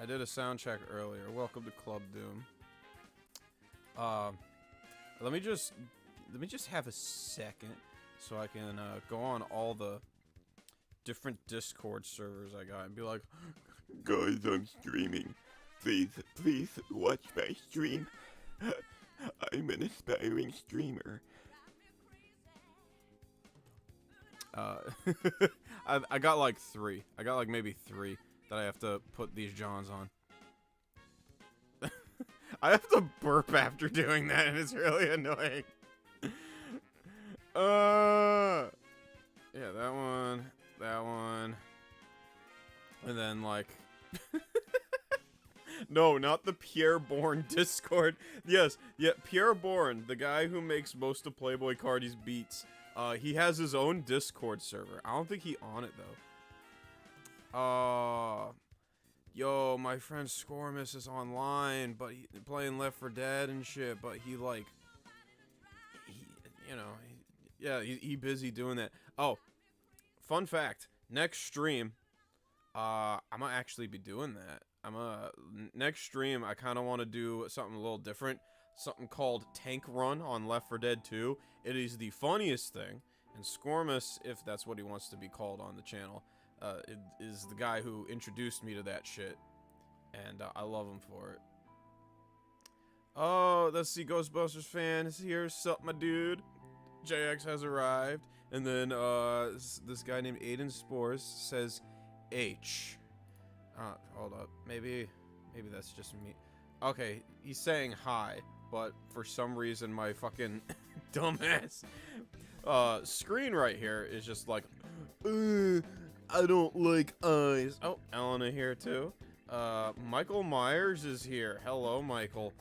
I did a sound check earlier. Welcome to Club Doom. Let me just have a second so I can go on all the different Discord servers I got and be like, guys, I'm streaming. Please watch my stream. I'm an aspiring streamer. I got like 3. I got like maybe 3 that I have to put these Johns on. I have to burp after doing that, and it's really annoying. Yeah, that one, and then like, no, not the Pierre Bourne Discord. Yes, yeah, Pierre Bourne, the guy who makes most of Playboy Cardi's beats. He has his own Discord server. I don't think he on it though. Yo, my friend Scormus is online, but he playing Left 4 Dead and shit. But he like, he busy doing that. Oh, fun fact: next stream, I'm gonna actually be doing that. Next stream, I kind of want to do something a little different. Something called Tank Run on Left 4 Dead 2. It is the funniest thing, and Scormus, if that's what he wants to be called on the channel, is the guy who introduced me to that shit, and I love him for it. Oh, let's see, Ghostbusters fan is here. Sup, my dude? JX has arrived, and then this guy named Aiden Spores says H. Hold up, maybe that's just me. Okay, he's saying hi, but for some reason my fucking dumbass screen right here is just like, I don't like eyes. Oh, Elena here too. Michael Myers is here. Hello, Michael.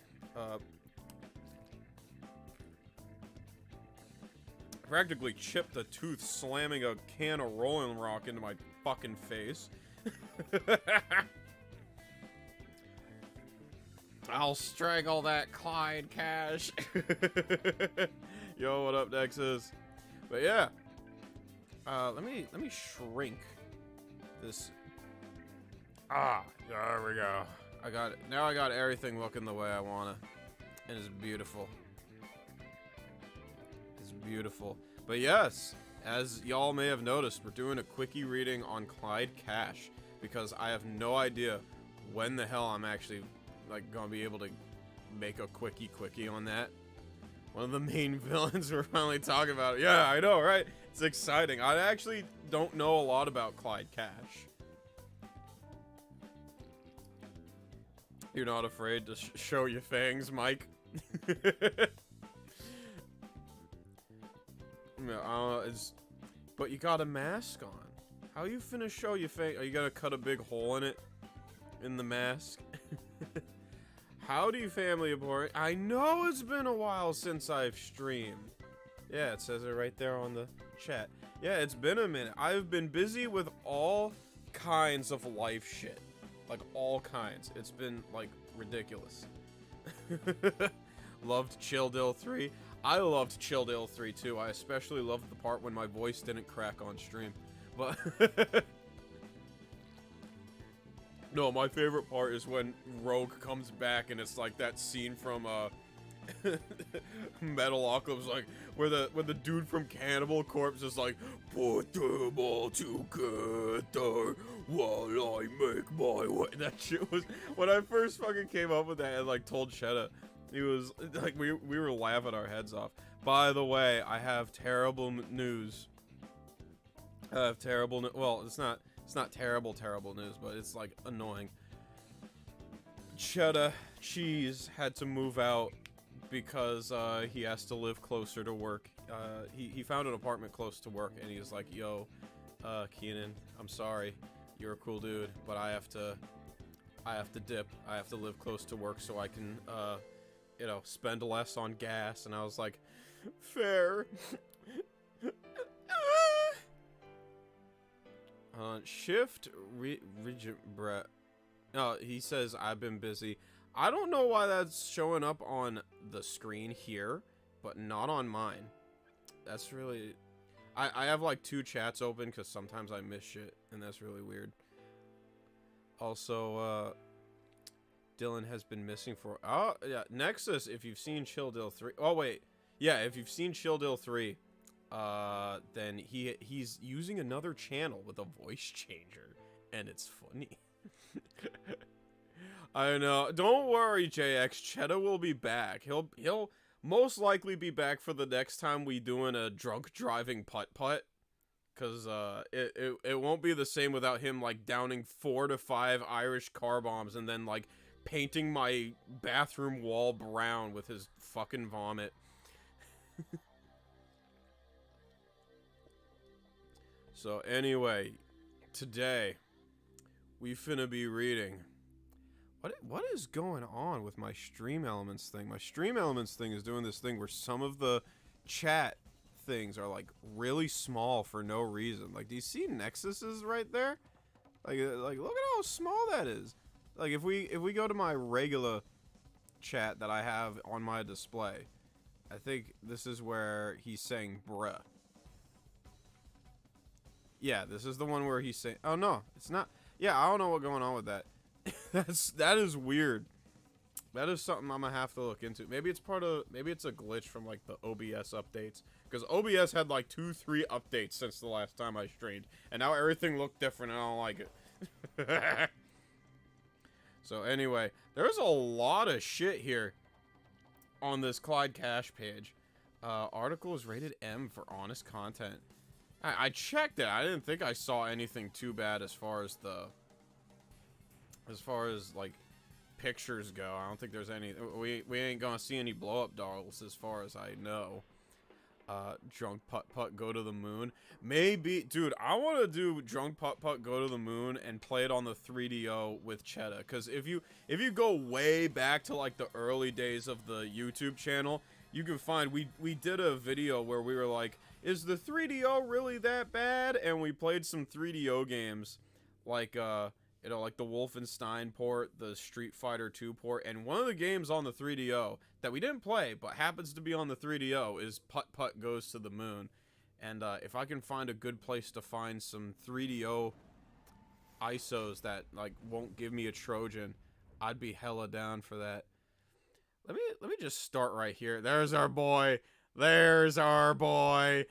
Practically chipped a tooth slamming a can of Rolling Rock into my fucking face. I'll strangle that Clyde cash. Yo, what up, Dexes? But yeah, let me shrink this. There we go. I got it. Now I got everything looking the way I wanna, and it's beautiful. It's beautiful. But yes, as y'all may have noticed, we're doing a quickie reading on Clyde Cash because I have no idea when the hell I'm actually like gonna be able to make a quickie on that. One of the main villains we're finally talking about. Yeah, I know, right? It's exciting. I actually don't know a lot about Clyde Cash. You're not afraid to show your fangs, Mike? But you got a mask on. How you finna show your fang? Are you gonna cut a big hole in it? In the mask? Howdy, family aboard. I know it's been a while since I've streamed. Yeah, it says it right there on the chat. Yeah, it's been a minute. I've been busy with all kinds of life shit. Like, all kinds. It's been, like, ridiculous. Loved Chill Dill 3. I loved Chill Dill 3, too. I especially loved the part when my voice didn't crack on stream. But... No, my favorite part is when Rogue comes back and it's like that scene from Metalocalypse, like where the dude from Cannibal Corpse is like, put them all together while I make my way. That shit was when I first fucking came up with that and like told Shetta. He was like, we were laughing our heads off. By the way, I have terrible news. I have terrible. Well, it's not terrible news, but it's like annoying. Cheddar Cheese had to move out because he has to live closer to work. He found an apartment close to work, and he's like, "Yo, Keenan, I'm sorry, you're a cool dude, but I have to dip. I have to live close to work so I can, spend less on gas." And I was like, "Fair." Shift Regent Brett. No, he says I've been busy. I don't know why that's showing up on the screen here, but not on mine. That's really... I have like 2 chats open because sometimes I miss shit, and that's really weird. Also, Dylan has been missing for. Oh yeah, Nexus. If you've seen Chill Dill 3. Oh wait, yeah. If you've seen Chill Dill 3, then he's using another channel with a voice changer, and it's funny. I know. Don't worry, JX. Cheddar will be back. He'll most likely be back for the next time we doing a drunk driving putt-putt. Cause it won't be the same without him like downing 4 to 5 Irish car bombs and then like painting my bathroom wall brown with his fucking vomit. So anyway, today we finna be reading. What is going on with my Stream Elements thing? My Stream Elements thing is doing this thing where some of the chat things are like really small for no reason. Like, do you see Nexuses right there? Like look at how small that is. Like if we go to my regular chat that I have on my display, I think this is where he's saying bruh. Yeah, this is the one where he's saying, oh no, it's not. Yeah, I don't know what's going on with that. that is weird. That is something I'm gonna have to look into. Maybe it's a glitch from like the OBS updates, because OBS had like 2-3 updates since the last time I streamed, and now everything looked different and I don't like it. So anyway, there's a lot of shit here on this Clyde Cash page. Article is rated M for honest content. I checked it. I didn't think I saw anything too bad as far as like pictures go. I don't think there's any. We ain't gonna see any blow up dolls as far as I know. Drunk Putt Putt Go to the Moon. Maybe, dude, I want to do Drunk Putt Putt Go to the Moon and play it on the 3DO with Cheddar. Because if you go way back to like the early days of the YouTube channel, you can find we did a video where we were like, is the 3DO really that bad? And we played some 3DO games, like you know, like the Wolfenstein port, the Street Fighter 2 port, and one of the games on the 3DO that we didn't play, but happens to be on the 3DO, is Putt Putt Goes to the Moon. And if I can find a good place to find some 3DO ISOs that like won't give me a Trojan, I'd be hella down for that. Let me just start right here. There's our boy. There's our boy.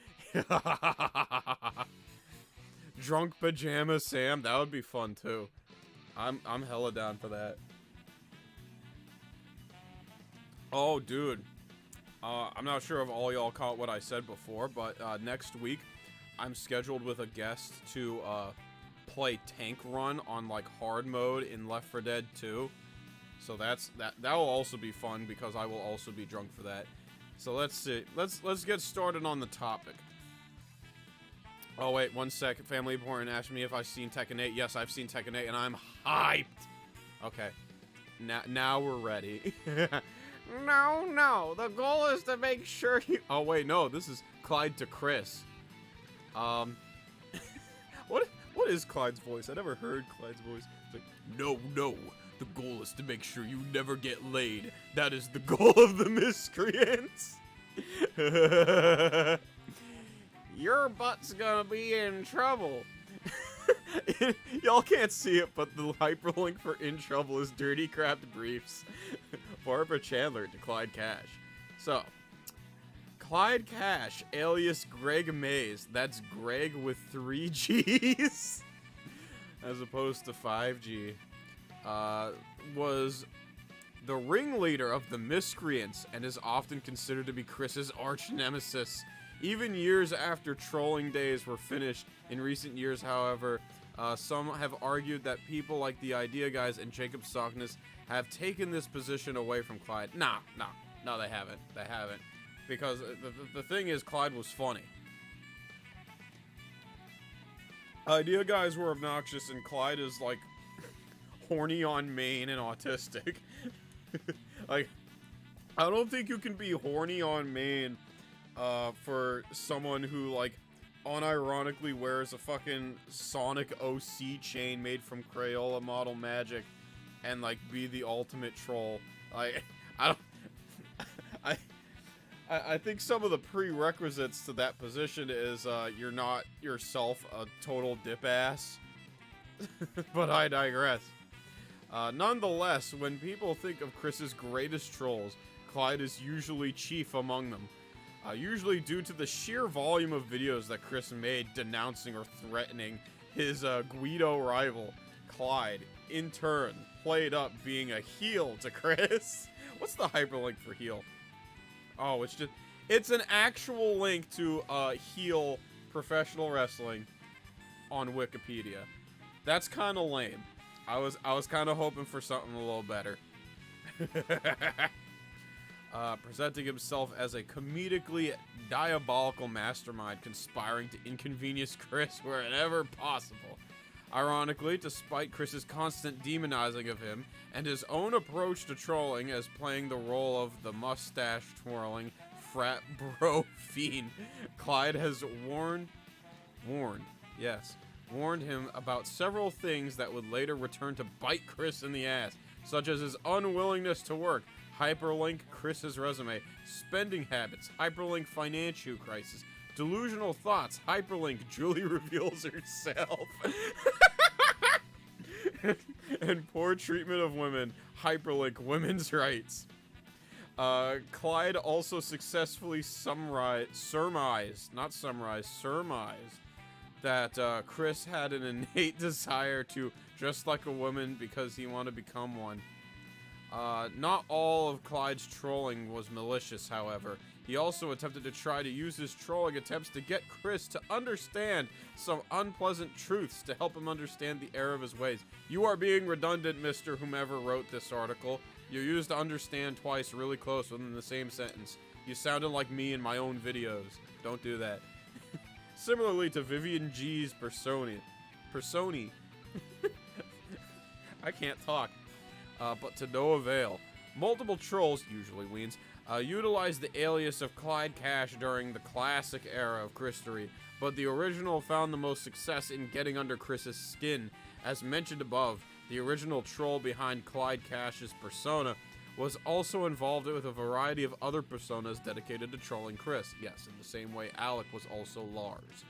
Drunk Pajama Sam, that would be fun too. I'm hella down for that. Oh, dude. I'm not sure if all y'all caught what I said before, but next week I'm scheduled with a guest to play Tank Run on like hard mode in Left 4 Dead 2. So that will also be fun because I will also be drunk for that. So let's see. Let's get started on the topic. Oh wait, 1 second. Family important asked me if I've seen Tekken 8. Yes, I've seen Tekken 8 and I'm hyped. Okay. Now we're ready. No. The goal is to make sure you... Oh wait, no. This is Clyde to Chris. What is Clyde's voice? I never heard Clyde's voice. It's like, no. The goal is to make sure you never get laid. That is the goal of the miscreants. Your butt's gonna be in trouble. Y'all can't see it, but the hyperlink for In Trouble is Dirty Crapped Briefs. Barbara Chandler to Clyde Cash. So, Clyde Cash, alias Greg Mays. That's Greg with 3 G's. As opposed to 5G. Was the ringleader of the miscreants and is often considered to be Chris's arch nemesis. Even years after trolling days were finished in recent years, however, some have argued that people like the Idea Guys and Jacob Sockness have taken this position away from Clyde. No, they haven't. They haven't. Because the thing is, Clyde was funny. Idea Guys were obnoxious, and Clyde is, like, horny on main and autistic. Like, I don't think you can be horny on main for someone who, like, unironically wears a fucking Sonic OC chain made from Crayola model magic and, like, be the ultimate troll. Like, I think some of the prerequisites to that position is you're not yourself a total dip ass. But I digress. Nonetheless, when people think of Chris's greatest trolls, Clyde is usually chief among them. Usually due to the sheer volume of videos that Chris made denouncing or threatening his Guido rival, Clyde, in turn, played up being a heel to Chris. What's the hyperlink for heel? Oh, it's an actual link to heel professional wrestling on Wikipedia. That's kind of lame. I was kind of hoping for something a little better. Presenting himself as a comedically diabolical mastermind conspiring to inconvenience Chris wherever possible. Ironically, despite Chris's constant demonizing of him and his own approach to trolling as playing the role of the mustache-twirling frat bro fiend, Clyde has warned him about several things that would later return to bite Chris in the ass, such as his unwillingness to work, hyperlink Chris's resume, spending habits, hyperlink financial crisis, delusional thoughts, hyperlink Julie reveals herself, and poor treatment of women, hyperlink women's rights. Clyde also successfully surmised that Chris had an innate desire to dress like a woman because he wanted to become one. Not all of Clyde's trolling was malicious, however. He also attempted to try to use his trolling attempts to get Chris to understand some unpleasant truths to help him understand the error of his ways. You are being redundant, Mr. Whomever wrote this article. You used understand twice really close within the same sentence. You sounded like me in my own videos. Don't do that. Similarly to Vivian G's persona. I can't talk. But to no avail. Multiple trolls, usually weens, utilized the alias of Clyde Cash during the classic era of Christery, but the original found the most success in getting under Chris's skin. As mentioned above, the original troll behind Clyde Cash's persona was also involved with a variety of other personas dedicated to trolling Chris. Yes, in the same way Alec was also Lars.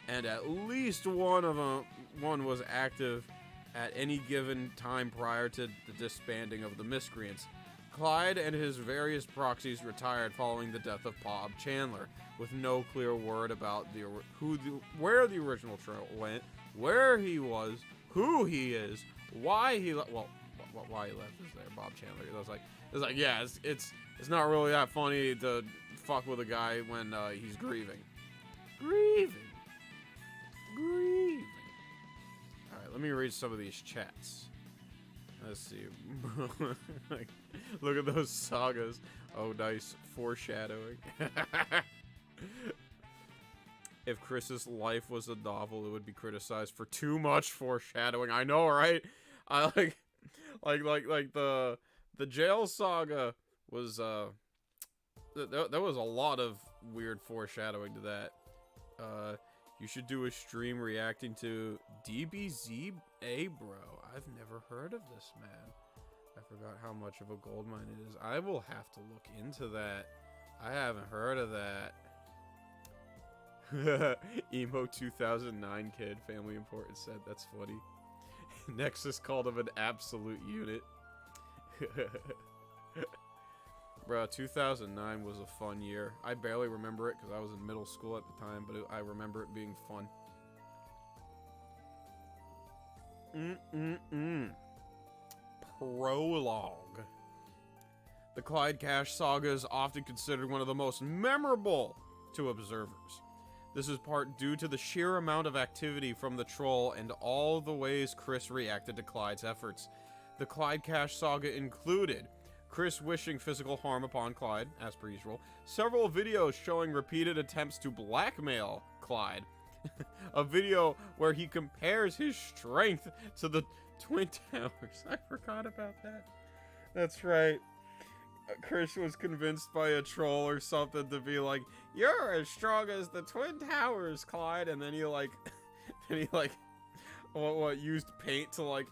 And at least one was active at any given time prior to the disbanding of the Miscreants. Clyde and his various proxies retired following the death of Bob Chandler, with no clear word about where the original troll went, where he was, who he is, why he left. Well, why he left is there, Bob Chandler. It's like, yeah, it's not really that funny to fuck with a guy when he's grieving. Grieving. Alright, let me read some of these chats. Let's see. Look at those sagas. Oh, nice. Foreshadowing. If Chris's life was a novel, it would be criticized for too much foreshadowing. I know, right? I like the jail saga was there was a lot of weird foreshadowing to that. You should do a stream reacting to DBZA, bro. I've never heard of this man. I forgot how much of a goldmine it is. I will have to look into that. I haven't heard of that. Emo 2009 kid, family importance said. That's funny. Nexus called him an absolute unit. Bro, 2009 was a fun year. I barely remember it because I was in middle school at the time, but I remember it being fun. Prologue. The Clyde Cash saga is often considered one of the most memorable to observers. This is part due to the sheer amount of activity from the troll and all the ways Chris reacted to Clyde's efforts. The Clyde Cash saga included Chris wishing physical harm upon Clyde, as per usual, several videos showing repeated attempts to blackmail Clyde, a video where he compares his strength to the Twin Towers. I forgot about that. That's right. Chris was convinced by a troll or something to be like, "You're as strong as the Twin Towers, Clyde," and then he used paint to like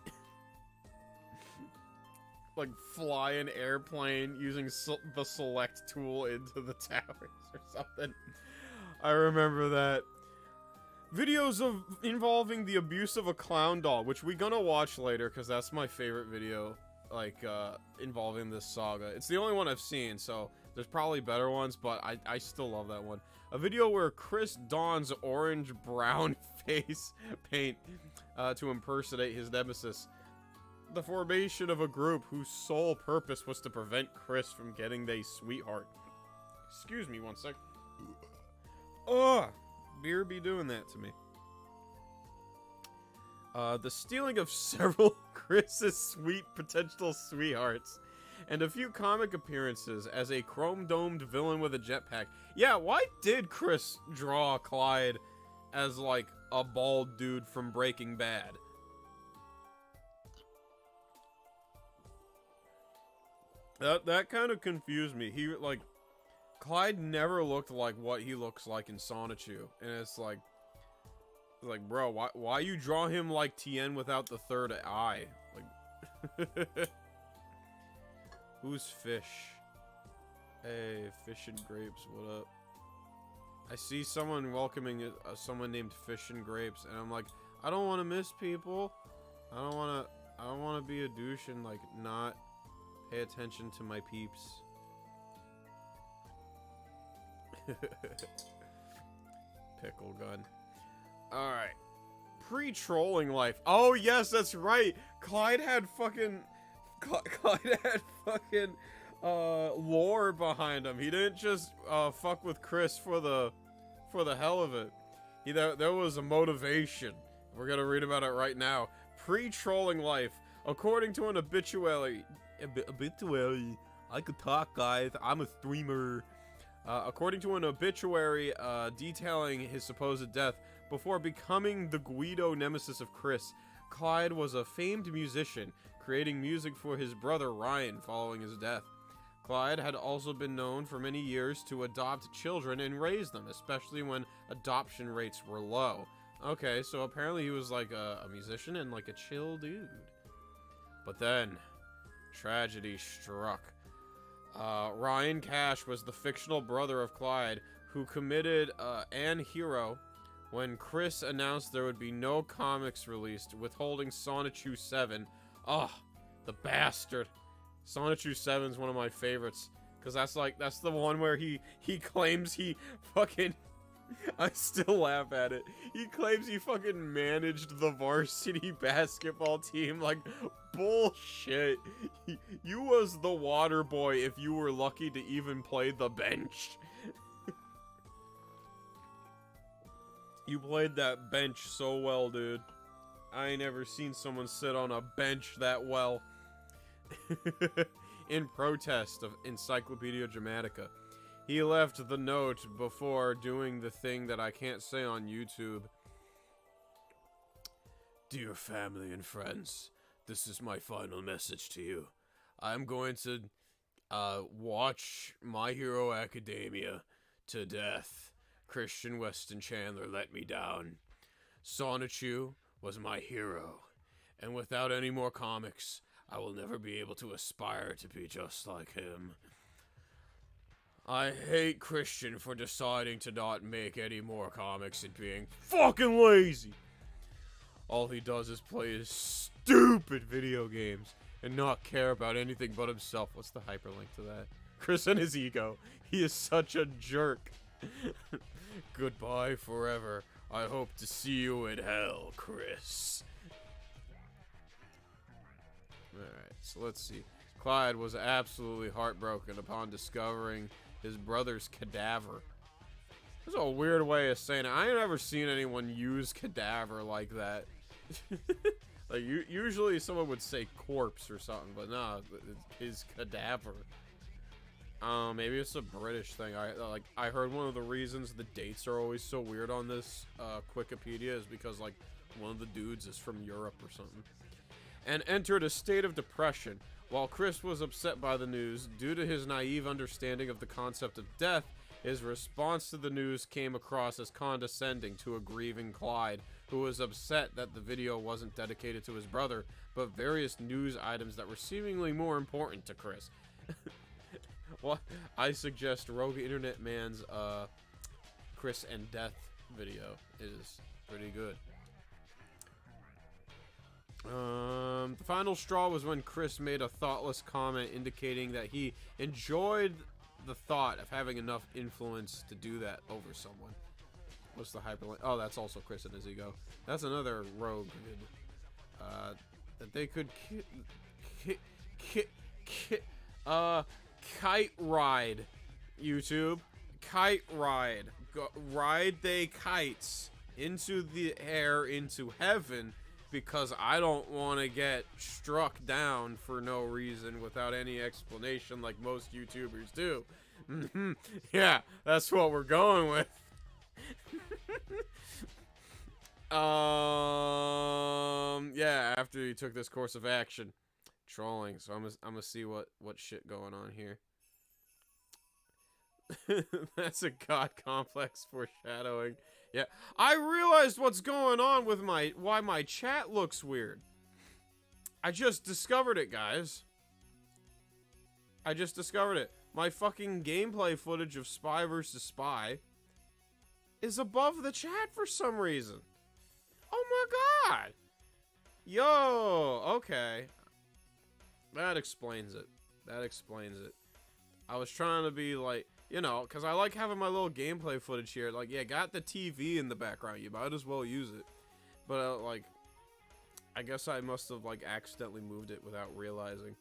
fly an airplane using the select tool into the towers or something. I remember that. Videos of involving the abuse of a clown doll, which we're gonna watch later, because that's my favorite video, like, involving this saga. It's the only one I've seen, so there's probably better ones, but I still love that one. A video where Chris dons orange-brown face paint to impersonate his nemesis. The formation of a group whose sole purpose was to prevent Chris from getting their sweetheart. Excuse me one sec. Ugh! Beer be doing that to me. The stealing of several Chris's sweet potential sweethearts. And a few comic appearances as a chrome-domed villain with a jetpack. Yeah, why did Chris draw Clyde as, like, a bald dude from Breaking Bad? That kind of confused me. He, like, Clyde never looked like what he looks like in Sonichu. And it's like, bro, why you draw him like Tien without the third eye? Like, who's Fish? Hey, Fish and Grapes, what up? I see someone welcoming someone named Fish and Grapes, and I'm like, I don't want to miss people. I don't want to be a douche and, like, not pay attention to my peeps. Pickle gun. Alright. Pre-trolling life. Oh, yes, that's right. Clyde had fucking lore behind him. He didn't just fuck with Chris for the hell of it. There was a motivation. We're gonna read about it right now. Pre-trolling life. According to an obituary. I could talk, guys. I'm a streamer. According to an obituary detailing his supposed death, before becoming the Guido nemesis of Chris, Clyde was a famed musician, creating music for his brother Ryan following his death. Clyde had also been known for many years to adopt children and raise them, especially when adoption rates were low. Okay, so apparently he was like a musician and like a chill dude. But then, tragedy struck. Ryan Cash was the fictional brother of Clyde, who committed an hero when Chris announced there would be no comics released, withholding Sonichu 7. Oh, the bastard. Sonichu 7 is one of my favorites, because that's the one where he claims he fucking... I still laugh at it. He claims he fucking managed the varsity basketball team. Like, bullshit. You was the water boy if you were lucky to even play the bench. You played that bench so well, dude. I ain't ever seen someone sit on a bench that well. In protest of Encyclopedia Dramatica. He left the note before doing the thing that I can't say on YouTube. Dear family and friends, this is my final message to you. I'm going to watch My Hero Academia to death. Christian Weston Chandler let me down. Sonichu was my hero, and without any more comics, I will never be able to aspire to be just like him. I hate Christian for deciding to not make any more comics and being fucking lazy. All he does is play his stupid video games and not care about anything but himself. What's the hyperlink to that? Chris and his ego. He is such a jerk. Goodbye forever. I hope to see you in hell, Chris. Alright, so let's see. Clyde was absolutely heartbroken upon discovering his brother's cadaver. That's a weird way of saying it. I ain't never seen anyone use cadaver like that. Like, usually someone would say corpse or something, but nah, his cadaver. Maybe it's a British thing. I heard one of the reasons the dates are always so weird on this Wikipedia is because, like, one of the dudes is from Europe or something. And entered a state of depression. While Chris was upset by the news, due to his naive understanding of the concept of death, his response to the news came across as condescending to a grieving Clyde, who was upset that the video wasn't dedicated to his brother, but various news items that were seemingly more important to Chris. Well, I suggest Rogue Internet Man's Chris and Death video is Pretty good. The final straw was when Chris made a thoughtless comment indicating that he enjoyed the thought of having enough influence to do that over someone. What's the hyperlink? Oh, that's also Chris and his ego. That's another rogue vid. That they could kite ride. YouTube. Kite ride. Ride they kites into the air, into heaven, because I don't want to get struck down for no reason without any explanation like most YouTubers do. Yeah, that's what we're going with. Yeah, after he took this course of action. Trolling, so I'm gonna see what shit going on here. That's a god complex foreshadowing. Yeah, I realized what's going on with why my chat looks weird. I just discovered it, guys. I just discovered it. My fucking gameplay footage of Spy vs. Spy is above the chat for some reason. Oh my god. Yo, okay. That explains it. That explains it. I was trying to be like, you know, because I like having my little gameplay footage here. Like, yeah, got the TV in the background. You might as well use it. But, like, I guess I must have, like, accidentally moved it without realizing.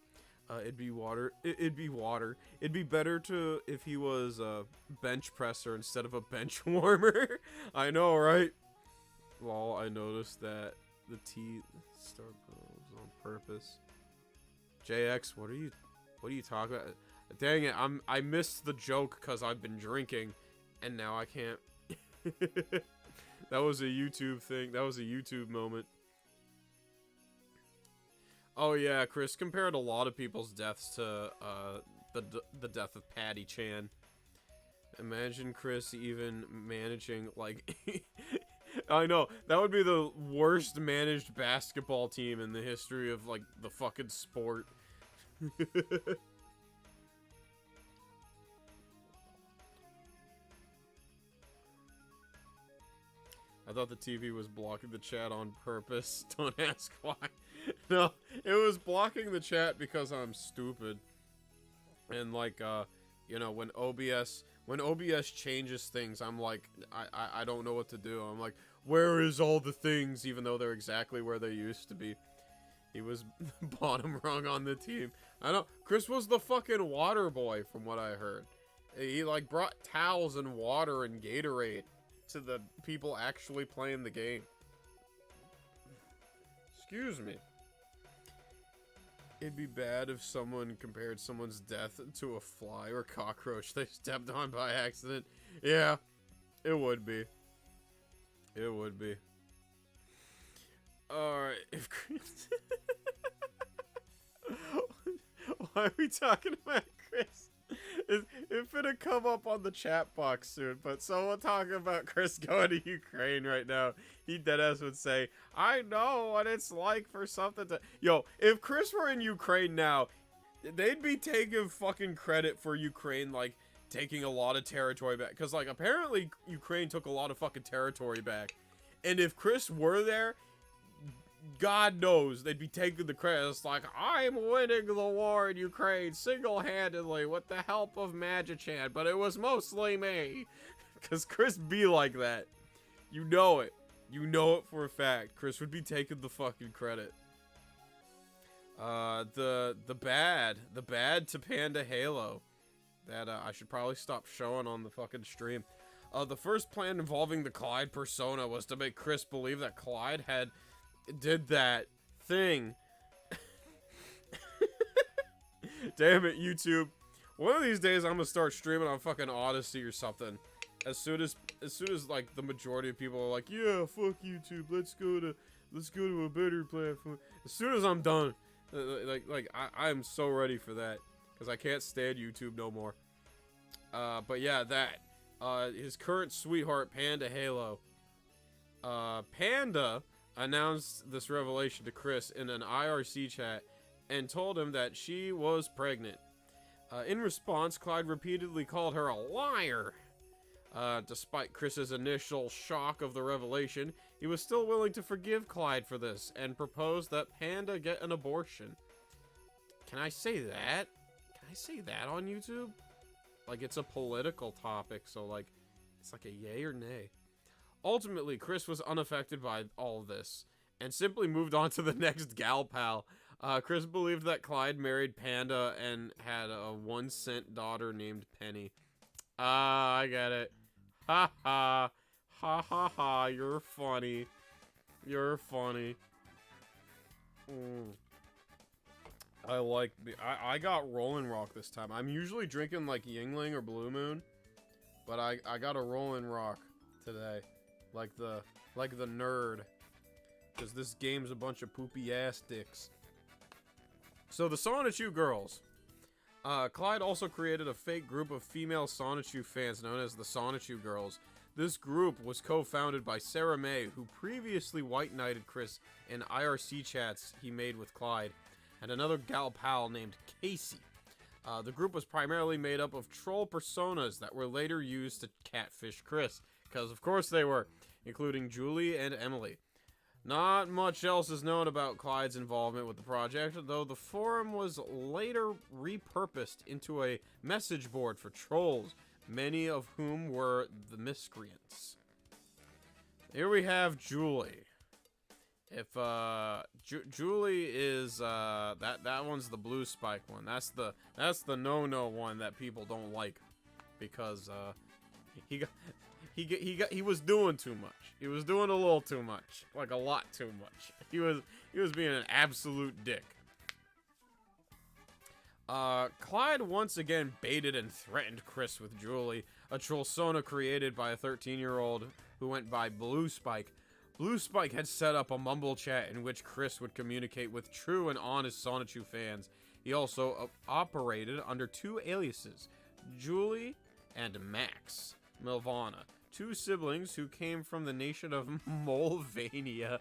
It'd be water. It'd be water. It'd be better to if he was a bench presser instead of a bench warmer. I know, right? Lol, I noticed that the T start was on purpose. JX, what are you talking about? Dang it, I missed the joke because I've been drinking, and now I can't. That was a YouTube thing. That was a YouTube moment. Oh yeah, Chris compared a lot of people's deaths to the death of Patty Chan. Imagine Chris even managing, like... I know, that would be the worst managed basketball team in the history of, like, the fucking sport. I thought the TV was blocking the chat on purpose. Don't ask why. No, it was blocking the chat because I'm stupid. And like, you know, when OBS changes things, I'm like, I don't know what to do. I'm like, where is all the things, even though they're exactly where they used to be. He was bottom rung on the team. I know, Chris was the fucking water boy from what I heard. He like brought towels and water and Gatorade to the people actually playing the game. Excuse me. It'd be bad if someone compared someone's death to a fly or cockroach they stepped on by accident. Yeah, it would be. It would be. Alright, if Chris... Why are we talking about Chris? It's gonna come up on the chat box soon, but someone talking about Chris going to Ukraine right now, he deadass would say, I know what it's like for something to... Yo, if Chris were in Ukraine now, they'd be taking fucking credit for Ukraine, like, taking a lot of territory back. Because, like, apparently Ukraine took a lot of fucking territory back. And if Chris were there, God knows they'd be taking the credit. It's like, I'm winning the war in Ukraine single-handedly with the help of Magichan, but it was mostly me. Because Chris be like that. You know it. You know it for a fact. Chris would be taking the fucking credit. The bad to Panda Halo. That I should probably stop showing on the fucking stream. The first plan involving the Clyde persona was to make Chris believe that Clyde did that thing. Damn it, YouTube. One of these days I'm gonna start streaming on fucking Odyssey or something. As soon as like the majority of people are like, yeah, fuck YouTube, let's go to a better platform. As soon as I'm done, I am so ready for that, because I can't stand YouTube no more. But yeah, his current sweetheart, Panda Halo. Panda announced this revelation to Chris in an IRC chat and told him that she was pregnant. In response, Clyde repeatedly called her a liar. Despite Chris's initial shock of the revelation, he was still willing to forgive Clyde for this and proposed that Panda get an abortion. Can I say that? Can I say that on YouTube? Like, it's a political topic, so, like, it's like a yay or nay. Ultimately, Chris was unaffected by all this and simply moved on to the next gal pal. Chris believed that Clyde married Panda and had a 1-cent daughter named Penny. I get it. Ha ha. Ha ha ha. You're funny. You're funny. I got Rolling Rock this time. I'm usually drinking like Yingling or Blue Moon, but I got a Rolling Rock today. Like the nerd. Because this game's a bunch of poopy ass dicks. So the Sonichu girls. Clyde also created a fake group of female Sonichu fans known as the Sonichu girls. This group was co-founded by Sarah May, who previously white knighted Chris in IRC chats he made with Clyde, and another gal pal named Casey. The group was primarily made up of troll personas that were later used to catfish Chris, because of course they were, including Julie and Emily. Not much else is known about Clyde's involvement with the project, though the forum was later repurposed into a message board for trolls, many of whom were the miscreants. Here we have Julie. If Julie is that one's the blue spike one. That's the no-no one that people don't like because he was doing too much. He was doing a little too much, like a lot too much. He was being an absolute dick. Clyde once again baited and threatened Chris with Julie, a trollsona created by a 13-year-old who went by Blue Spike. Blue Spike had set up a mumble chat in which Chris would communicate with true and honest Sonichu fans. He also operated under two aliases, Julie and Max Milvana, two siblings who came from the nation of Molvania.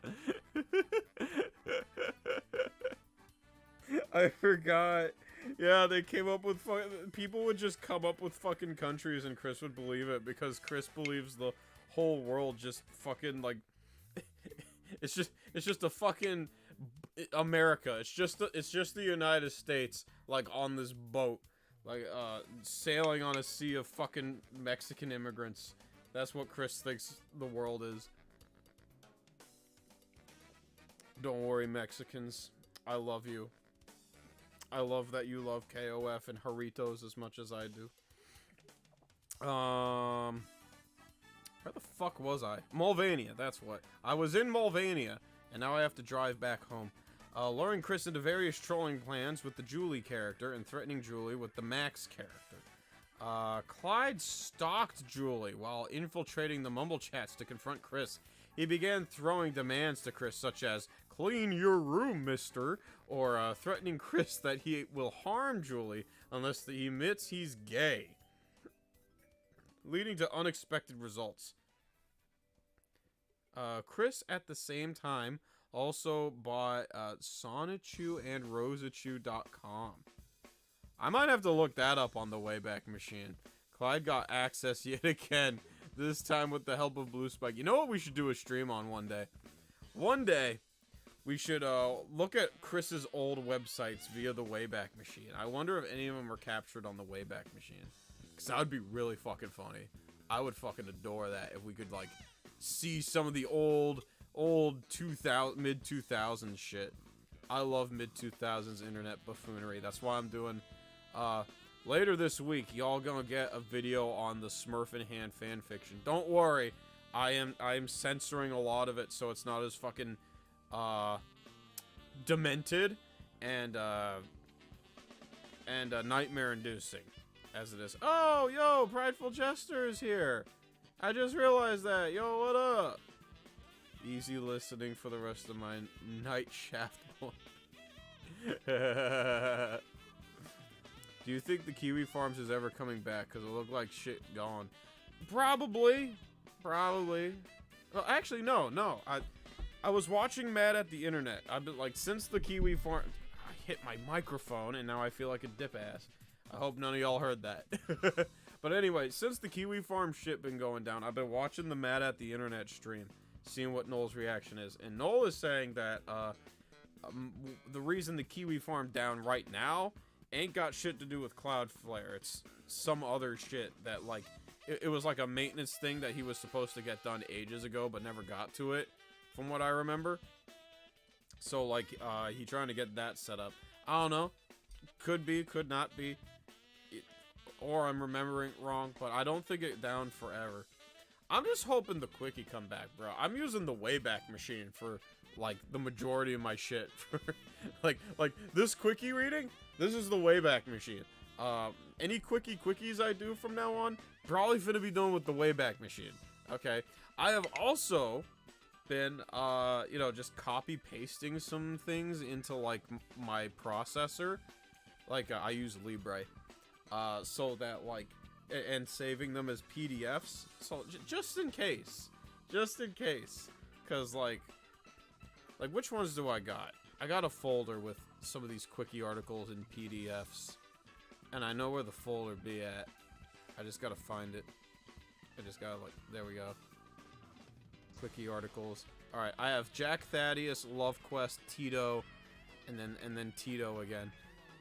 I forgot. Yeah, they came up with people would just come up with fucking countries and Chris would believe it because Chris believes the whole world just fucking like it's just a fucking America. It's just the United States like on this boat like sailing on a sea of fucking Mexican immigrants. That's what Chris thinks the world is. Don't worry, Mexicans. I love you. I love that you love KOF and Jarritos as much as I do. Where the fuck was I? Molvania, that's what. I was in Molvania, and now I have to drive back home. Luring Chris into various trolling plans with the Julie character and threatening Julie with the Max character. Clyde stalked Julie while infiltrating the mumble chats to confront Chris. He began throwing demands to Chris such as, "Clean your room, mister," or threatening Chris that he will harm Julie unless he admits he's gay, leading to unexpected results. Chris, at the same time, also bought Sonichu and Rosachu.com. I might have to look that up on the Wayback Machine. Clyde got access yet again, this time with the help of Blue Spike. You know what we should do a stream on one day? One day, we should look at Chris's old websites via the Wayback Machine. I wonder if any of them are captured on the Wayback Machine. Because that would be really fucking funny. I would fucking adore that if we could, like, see some of the old 2000, mid-2000s shit. I love mid-2000s internet buffoonery. That's why I'm doing, later this week, y'all gonna get a video on the Smurf in Hand fanfiction. Don't worry, I am censoring a lot of it so it's not as fucking, demented and nightmare-inducing as it is. Oh, yo, Prideful Jester is here. I just realized that. Yo, what up? Easy listening for the rest of my night shaft. Do you think the Kiwi Farms is ever coming back? Because it looked like shit gone. Probably. Well, actually, no. I was watching Mad at the Internet. I've been, like, since the Kiwi Farm... I hit my microphone, and now I feel like a dip ass. I hope none of y'all heard that. But anyway, since the Kiwi Farm shit been going down, I've been watching the Mad at the Internet stream. seeing what Noel's reaction is. And Noel is saying that the reason the Kiwi farm down right now ain't got shit to do with Cloudflare. It's some other shit that, like, it was like a maintenance thing that he was supposed to get done ages ago, but never got to it, from what I remember. So, like, he trying to get that set up. I don't know. Could be, could not be. Or I'm remembering wrong, but I don't think it down forever. I'm just hoping the Quickie come back, bro. I'm using the Wayback Machine for, like, the majority of my shit. like, this Quickie reading, this is the Wayback Machine. Any quickies I do from now on, probably finna be done with the Wayback Machine. Okay? I have also been, you know, just copy-pasting some things into, like, my processor. Like, I use Libre. So that, like, and saving them as PDFs. So, just in case. Just in case. Because, like, which ones do I got? I got a folder with some of these Quickie articles in PDFs. And I know where the folder be at. I just gotta find it. I just gotta, like, there we go. Quickie articles. Alright, I have Jack Thaddeus, Love Quest, Tito, and then Tito again.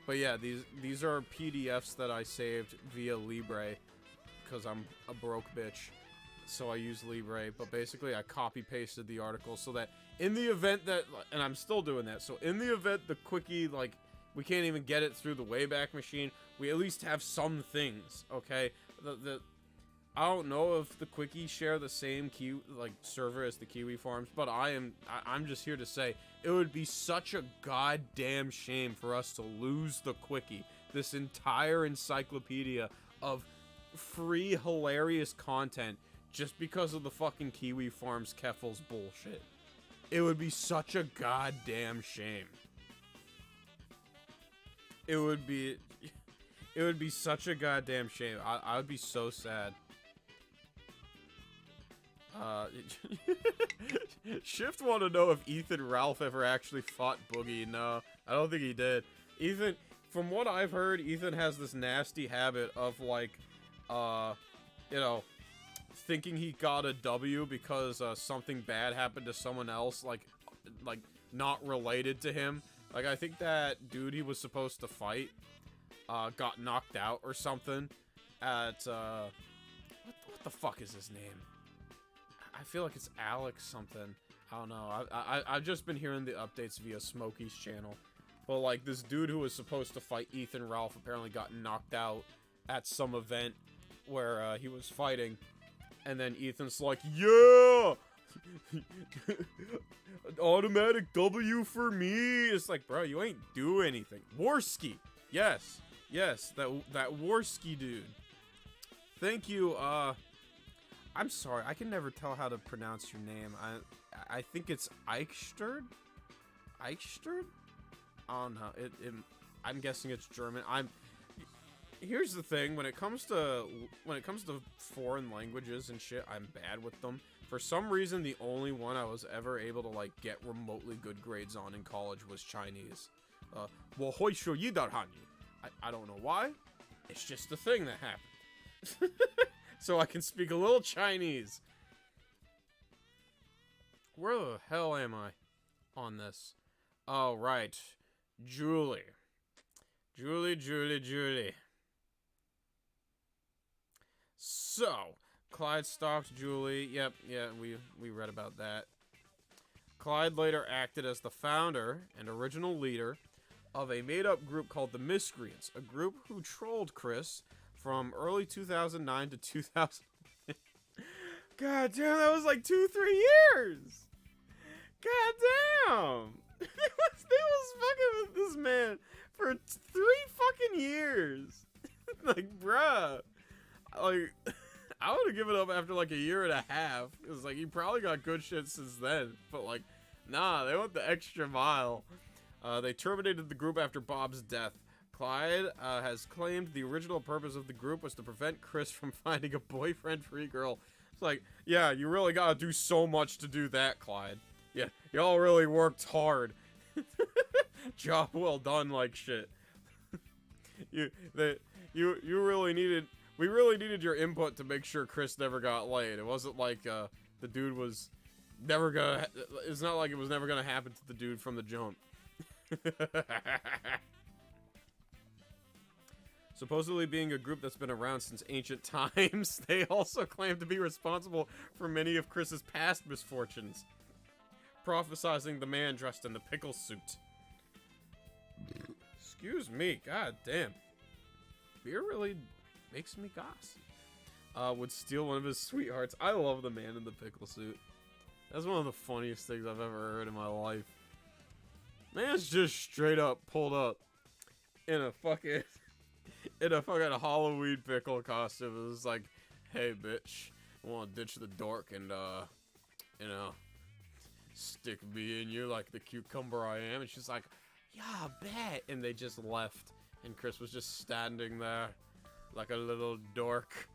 But yeah, these are PDFs that I saved via Libre, because I'm a broke bitch. So I use Libre, but basically I copy-pasted the article so that in the event that, and I'm still doing that, so in the event the Quickie, like, we can't even get it through the Wayback Machine, we at least have some things, okay? I don't know if the Quickies share the same server as the Kiwi farms, but I'm just here to say it would be such a goddamn shame for us to lose the Quickie, this entire encyclopedia of free hilarious content, just because of the fucking Kiwi farms Keffels bullshit. It would be such a goddamn shame. It would be such a goddamn shame. I would be so sad. Shift want to know if Ethan Ralph ever actually fought Boogie. No, I don't think he did. Ethan, from what I've heard, Ethan has this nasty habit of, like, you know, thinking he got a W because something bad happened to someone else, like not related to him. Like, I think that dude he was supposed to fight got knocked out or something at what the fuck is his name? I feel like it's Alex something. I don't know. I've just been hearing the updates via Smokey's channel. But, like, this dude who was supposed to fight Ethan Ralph apparently got knocked out at some event where he was fighting. And then Ethan's like, yeah! Automatic W for me! It's like, bro, you ain't do anything. Warski! Yes. Yes, that Warski dude. Thank you, I'm sorry, I can never tell how to pronounce your name. I think it's Eichsterd? Eichsterd? I don't know. I'm guessing it's German. Here's the thing, when it comes to foreign languages and shit, I'm bad with them. For some reason, the only one I was ever able to, like, get remotely good grades on in college was Chinese. I don't know why. It's just a thing that happened. So I can speak a little Chinese. Where the hell am I on this? Oh, right. Julie. Julie. So, Clyde stalks Julie. Yep, yeah, we read about that. Clyde later acted as the founder and original leader of a made-up group called the Miscreants, a group who trolled Chris from early 2009 to 2000. God damn, that was like 2-3 years. God damn. They was fucking with this man for 3 fucking years. Like, bruh. Like, I would have given up after like a year and a half. It was like, he probably got good shit since then. But like, nah, they went the extra mile. They terminated the group after Bob's death. Clyde has claimed the original purpose of the group was to prevent Chris from finding a boyfriend-free girl. It's like, yeah, you really gotta do so much to do that, Clyde. Yeah, y'all really worked hard. Job well done, like shit. We really needed your input to make sure Chris never got laid. It wasn't like the dude was never gonna. It's not like it was never gonna happen to the dude from the jump. Supposedly being a group that's been around since ancient times, they also claim to be responsible for many of Chris's past misfortunes, prophesizing the man dressed in the pickle suit. Excuse me, god damn. Beer really makes me gossip. Would steal one of his sweethearts. I love the man in the pickle suit. That's one of the funniest things I've ever heard in my life. Man's just straight up pulled up in a fucking Halloween pickle costume. It was like, hey bitch, I wanna ditch the dork and you know, stick me in you like the cucumber I am. And she's like, yeah, bet. And they just left. And Chris was just standing there like a little dork.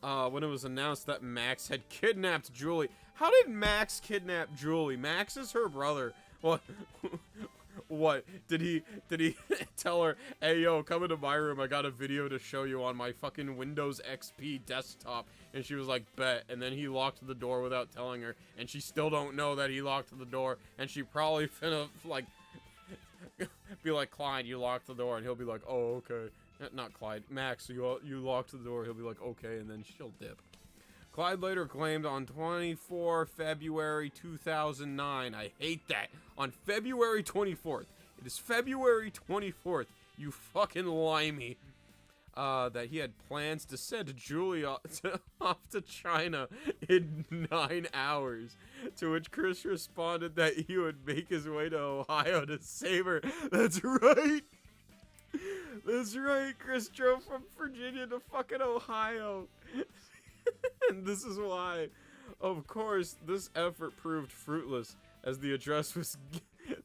When it was announced that Max had kidnapped Julie. How did Max kidnap Julie? Max is her brother. What? What? Did he tell her, hey yo, come into my room, I got a video to show you on my fucking Windows XP desktop? And she was like, bet. And then he locked the door without telling her, and she still don't know that he locked the door, and she probably finna like be like, Clyde, you locked the door, and he'll be like, oh, okay. Not Clyde, Max, you locked the door. He'll be like, okay, and then she'll dip. Clyde later claimed on 24 February 2009, I hate that, on February 24th, it is February 24th, you fucking limey, that he had plans to send Julie off to China in 9 hours, to which Chris responded that he would make his way to Ohio to save her. That's right! That's right, Chris drove from Virginia to fucking Ohio. And this is why. Of course, this effort proved fruitless, as the address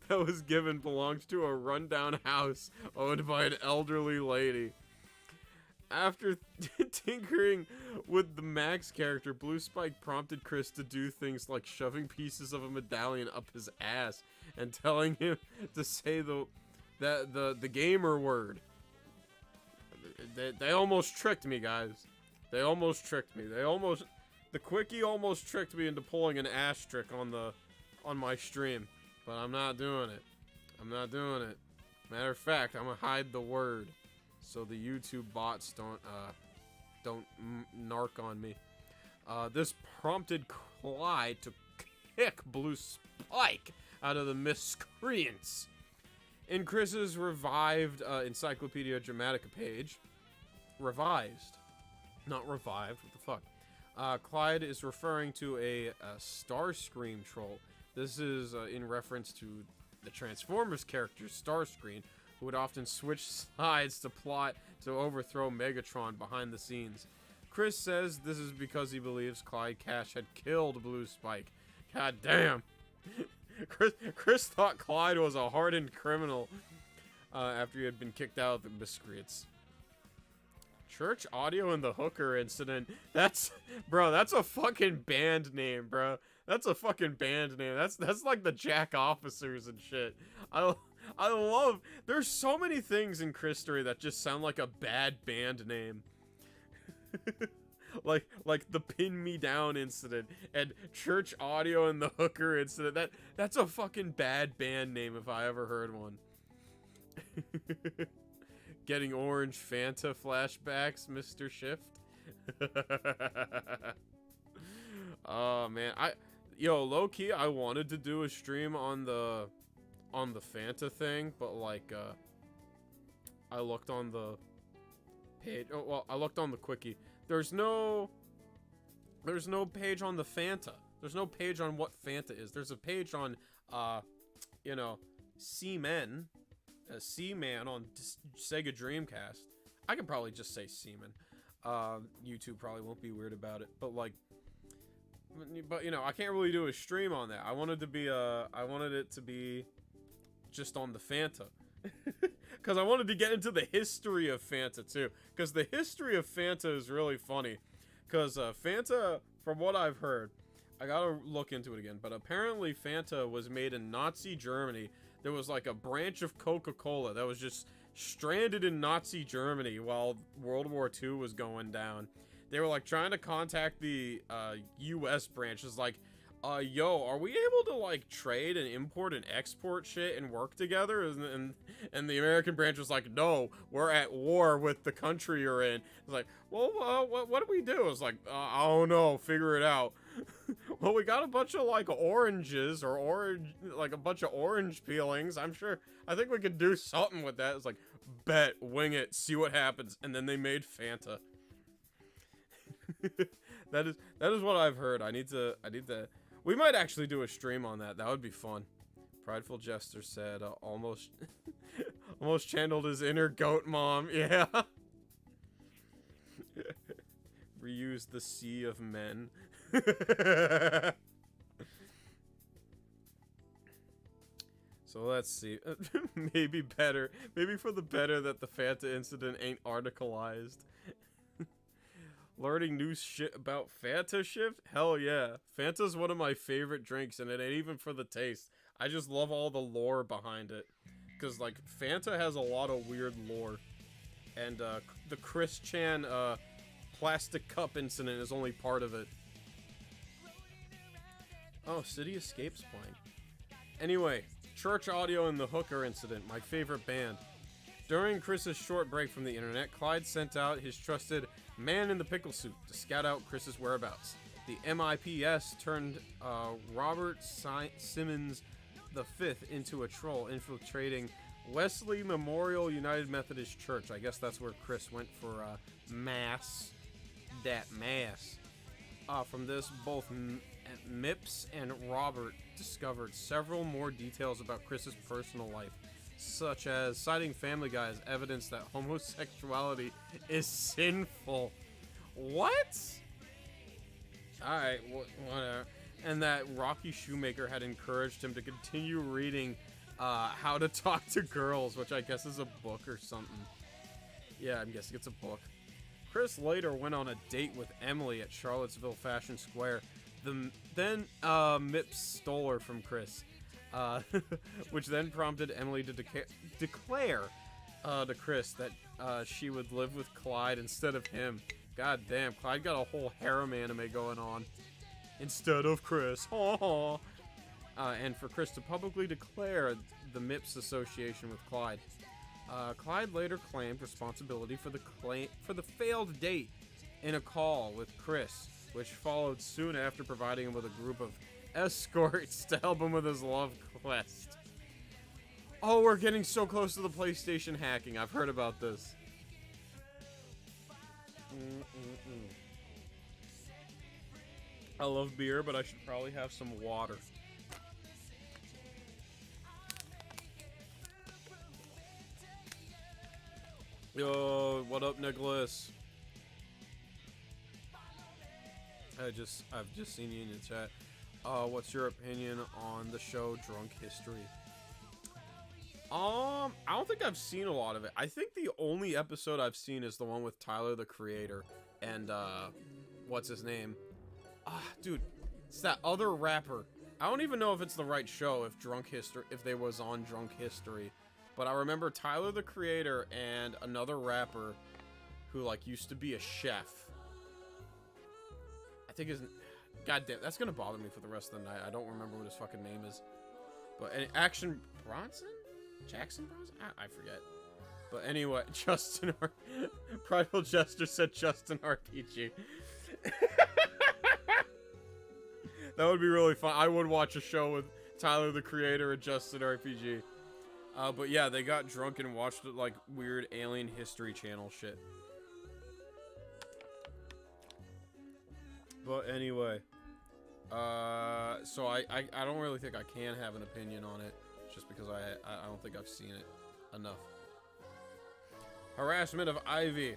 that was given belonged to a rundown house owned by an elderly lady. After tinkering with the Max character, Blue Spike prompted Chris to do things like shoving pieces of a medallion up his ass and telling him to say the gamer word. They almost tricked me, guys. They almost tricked me. The quickie almost tricked me into pulling an asterisk on my stream, but I'm not doing it. I'm not doing it. Matter of fact, I'm gonna hide the word so the YouTube bots don't narc on me. This prompted Clyde to kick Blue Spike out of the miscreants. In Chris's revived Encyclopedia Dramatica page, revised, not revived, what the fuck? Clyde is referring to a Starscream troll. This is in reference to the Transformers character Starscream, who would often switch sides to plot to overthrow Megatron behind the scenes. Chris says this is because he believes Clyde Cash had killed Blue Spike. God damn! Chris thought Clyde was a hardened criminal after he had been kicked out of the miscreants. Church Audio and the Hooker Incident. That's a fucking band name, bro. That's a fucking band name. That's like the Jack Officers and shit. I love. There's so many things in Chris story that just sound like a bad band name. like the Pin Me Down incident and Church Audio and the Hooker Incident. That's a fucking bad band name if I ever heard one. Getting orange Fanta flashbacks, Mr. Shift. Oh man, low key, I wanted to do a stream on the Fanta thing, but like I looked on the page. Oh well, I looked on the quickie. There's no page on the Fanta. There's no page on what Fanta is. There's a page on Seaman on Sega Dreamcast. I could probably just say Seaman. YouTube probably won't be weird about it, but I can't really do a stream on that. I wanted it to be just on the Fanta. Because I wanted to get into the history of Fanta too. Because the history of Fanta is really funny. Because Fanta, from what I've heard, I gotta look into it again, but apparently Fanta was made in Nazi Germany. There was like a branch of Coca-Cola that was just stranded in Nazi Germany while World War II was going down. they were like trying to contact the U.S. branch. It's like, yo, are we able to like trade and import and export shit and work together? And the American branch was like, no, we're at war with the country you're in. It's like, well, what do we do? It's like, I don't know, figure it out. Well, we got a bunch of like oranges or like a bunch of orange peelings. I think we could do something with that. It's like, bet, wing it, see what happens. And then they made Fanta. that is what I've heard. I need to. We might actually do a stream on that. That would be fun. Prideful Jester said, almost channeled his inner goat mom. Yeah. Reuse the sea of men. So let's see. Maybe for the better that the Fanta incident ain't articleized. Learning new shit about Fanta shift? Hell yeah. Fanta's one of my favorite drinks, and it ain't even for the taste. I just love all the lore behind it. Because, like, Fanta has a lot of weird lore. And, the Chris Chan, plastic cup incident is only part of it. Oh, City Escape's playing. Anyway, Church Audio and the Hooker incident, my favorite band. During Chris's short break from the internet, Clyde sent out his trusted man in the pickle suit to scout out Chris's whereabouts. The MIPS turned Robert Simmons V into a troll, infiltrating Wesley Memorial United Methodist Church. I guess that's where Chris went for mass. That mass. From this, both Mips and Robert discovered several more details about Chris's personal life, such as citing Family Guy as evidence that homosexuality is sinful. What? Alright, whatever. And that Rocky Shoemaker had encouraged him to continue reading How to Talk to Girls, which I guess is a book or something. Yeah, I'm guessing it's a book. Chris later went on a date with Emily at Charlottesville Fashion Square. Then Mips stole her from Chris. Which then prompted Emily to declare to Chris that she would live with Clyde instead of him. God damn, Clyde got a whole harem anime going on. Instead of Chris. And for Chris to publicly declare the Mips association with Clyde. Clyde later claimed responsibility for the failed date in a call with Chris, which followed soon after providing him with a group of escorts to help him with his love quest. Oh, we're getting so close to the PlayStation hacking. I've heard about this. I love beer, but I should probably have some water. Yo, what up, Nicholas? I've just seen you in the chat. What's your opinion on the show Drunk History? I don't think I've seen a lot of it. I think the only episode I've seen is the one with Tyler, the Creator, and, what's his name? Dude, it's that other rapper. I don't even know if it's the right show, if they was on Drunk History. But I remember Tyler, the Creator, and another rapper who, like, used to be a chef. I think his... God damn, that's gonna bother me for the rest of the night. I don't remember what his fucking name is. But Action Bronson? Jackson Bronson? I forget. But anyway, Prideful Jester said Justin RPG. That would be really fun. I would watch a show with Tyler, the Creator, and Justin RPG. But yeah, they got drunk and watched like weird alien history channel shit. But anyway, so I don't really think I can have an opinion on it, just because I don't think I've seen it enough. Harassment of Ivy.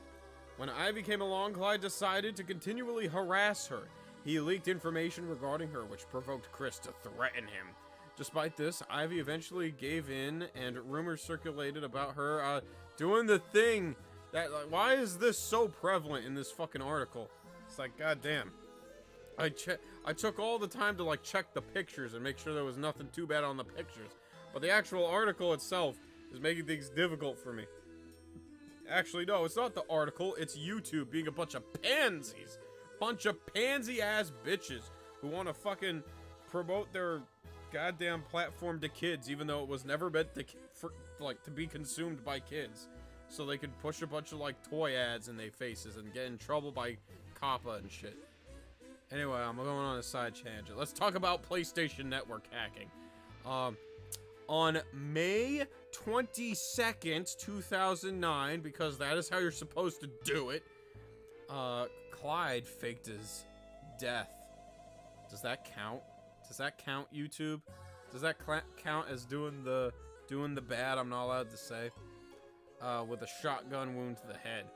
When Ivy came along, Clyde decided to continually harass her. He leaked information regarding her, which provoked Chris to threaten him. Despite this, Ivy eventually gave in, and rumors circulated about her doing the thing that, like, why is this so prevalent in this fucking article? It's like, goddamn. I took all the time to, like, check the pictures and make sure there was nothing too bad on the pictures. But the actual article itself is making things difficult for me. Actually, no, it's not the article. It's YouTube being a bunch of pansies. Bunch of pansy-ass bitches who want to fucking promote their goddamn platform to kids, even though it was never meant to, to be consumed by kids. So they could push a bunch of, like, toy ads in their faces and get in trouble by COPPA and shit. Anyway, I'm going on a side tangent. Let's talk about PlayStation Network hacking. On May 22nd, 2009, because that is how you're supposed to do it, Clyde faked his death. Does that count? Does that count, YouTube? Does that count as doing the bad I'm not allowed to say? With a shotgun wound to the head.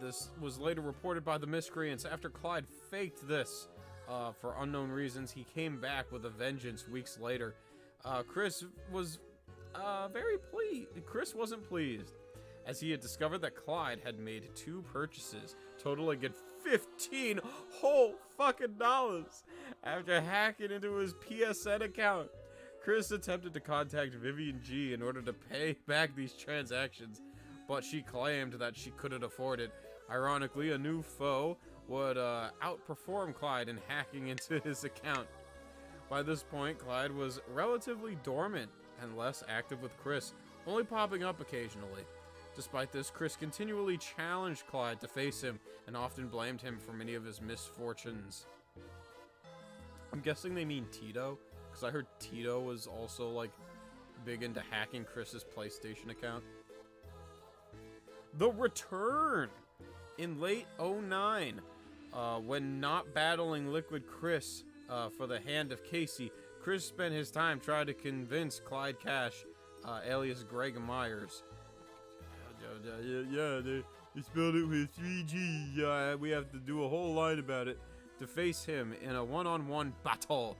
This was later reported by the miscreants. After Clyde faked this, for unknown reasons, he came back with a vengeance weeks later. Chris was very pleased. Chris wasn't pleased, as he had discovered that Clyde had made 2 purchases, totaling at $15 whole fucking dollars. After hacking into his PSN account, Chris attempted to contact Vivian G in order to pay back these transactions, but she claimed that she couldn't afford it. Ironically, a new foe would outperform Clyde in hacking into his account. By this point, Clyde was relatively dormant and less active with Chris, only popping up occasionally. Despite this, Chris continually challenged Clyde to face him and often blamed him for many of his misfortunes. I'm guessing they mean Tito, because I heard Tito was also, like, big into hacking Chris's PlayStation account. The Return! In late 09, when not battling Liquid Chris for the hand of Casey, Chris spent his time trying to convince Clyde Cash, alias Greg Myers. Yeah, they spelled it with 3 G's. We have to do a whole line about it to face him in a one-on-one battle.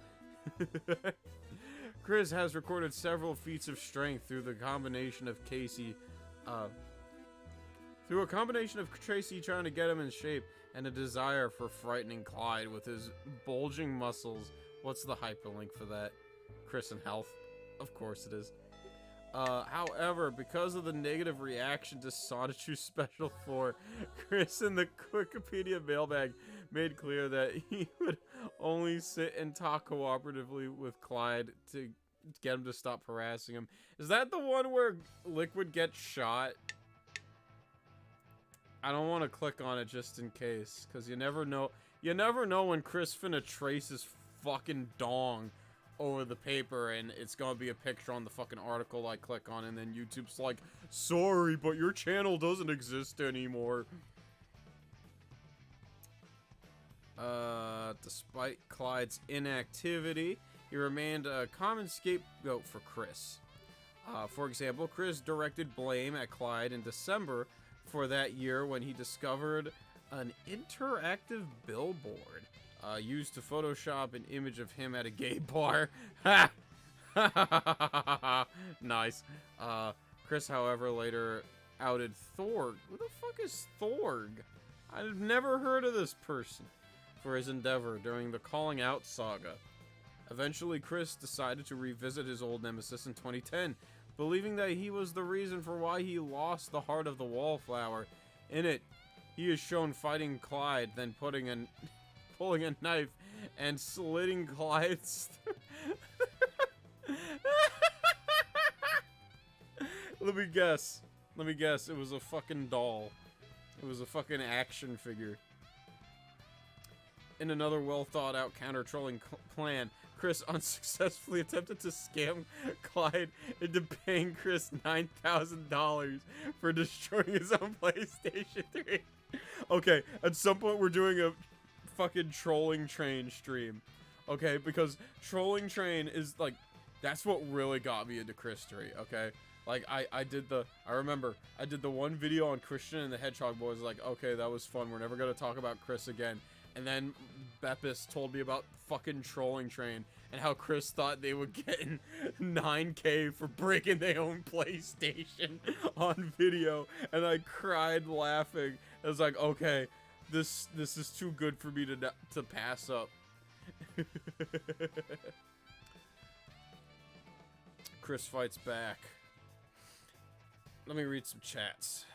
Chris has recorded several feats of strength through the combination of Casey, Tracy trying to get him in shape and a desire for frightening Clyde with his bulging muscles. What's the hyperlink for that? Chris and Health. Of course it is. However, because of the negative reaction to Sonichu Special 4, Chris in the Wikipedia mailbag made clear that he would only sit and talk cooperatively with Clyde to get him to stop harassing him. Is that the one where Liquid gets shot? I don't want to click on it just in case, because you never know. You never know when Chris finna trace his fucking dong over the paper and it's gonna be a picture on the fucking article I click on, and then YouTube's like, sorry, but your channel doesn't exist anymore. Despite Clyde's inactivity, he remained a common scapegoat for Chris. For example, Chris directed blame at Clyde in December for that year when he discovered an interactive billboard used to Photoshop an image of him at a gay bar. Ha! Nice. Chris, however, later outed Thorg. Who the fuck is Thorg? I've never heard of this person. For his endeavor during the Calling Out saga. Eventually, Chris decided to revisit his old nemesis in 2010, believing that he was the reason for why he lost the heart of the wallflower. In it, he is shown fighting Clyde, then pulling a knife and slitting Clyde's. Let me guess. It was a fucking doll. It was a fucking action figure. In another well-thought-out counter-trolling plan, Chris unsuccessfully attempted to scam Clyde into paying Chris $9,000 for destroying his own PlayStation 3. Okay, at some point we're doing a fucking Trolling Train stream. Okay, because Trolling Train is, like, that's what really got me into Chris 3, okay? Like, I remember, I did the one video on Christian and the Hedgehog Boys, like, okay, that was fun, we're never gonna talk about Chris again. And then Bepis told me about fucking Trolling Train and how Chris thought they would get in 9K for breaking their own PlayStation on video, and I cried laughing. I was like, okay, this is too good for me to pass up. Chris fights back. Let me read some chats.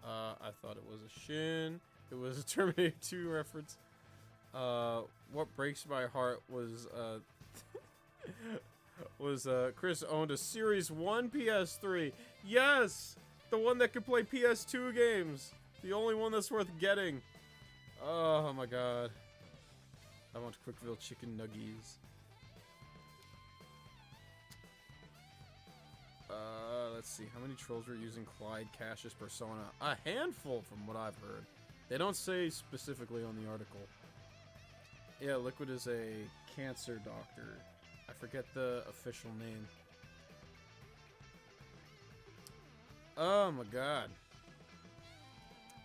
I thought it was a Shin. It was a Terminator 2 reference. What breaks my heart was, Chris owned a Series 1 PS3. Yes! The one that could play PS2 games. The only one that's worth getting. Oh my god. I want Quickville chicken nuggies. Let's see. How many trolls were using Clyde Cash's persona? A handful, from what I've heard. They don't say specifically on the article. Yeah, Liquid is a cancer doctor. I forget the official name. Oh my god.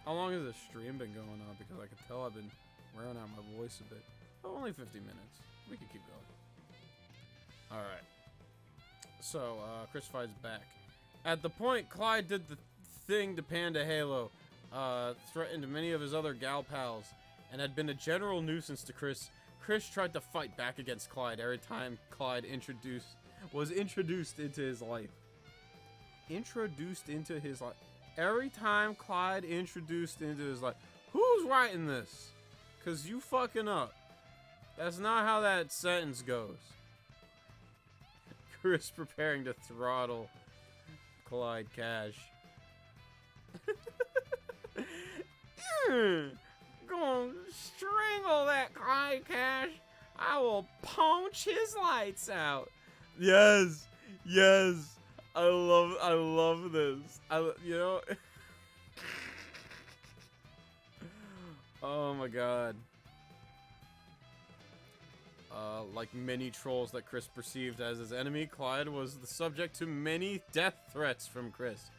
How long has this stream been going on? Because I can tell I've been wearing out my voice a bit. Oh, only 50 minutes. We can keep going. Alright. So, Chris fights back. At the point Clyde did the thing to Panda Halo, threatened many of his other gal pals, and had been a general nuisance to Chris, Chris tried to fight back against Clyde every time Clyde was introduced into his life. Every time Clyde introduced into his life. Who's writing this? Cause you fucking up. That's not how that sentence goes. Chris preparing to throttle Clyde Cash. Gonna strangle that Clyde Cash. I will punch his lights out. Yes, yes. I love this. You know. Oh my god. Like many trolls that Chris perceived as his enemy, Clyde was the subject to many death threats from Chris.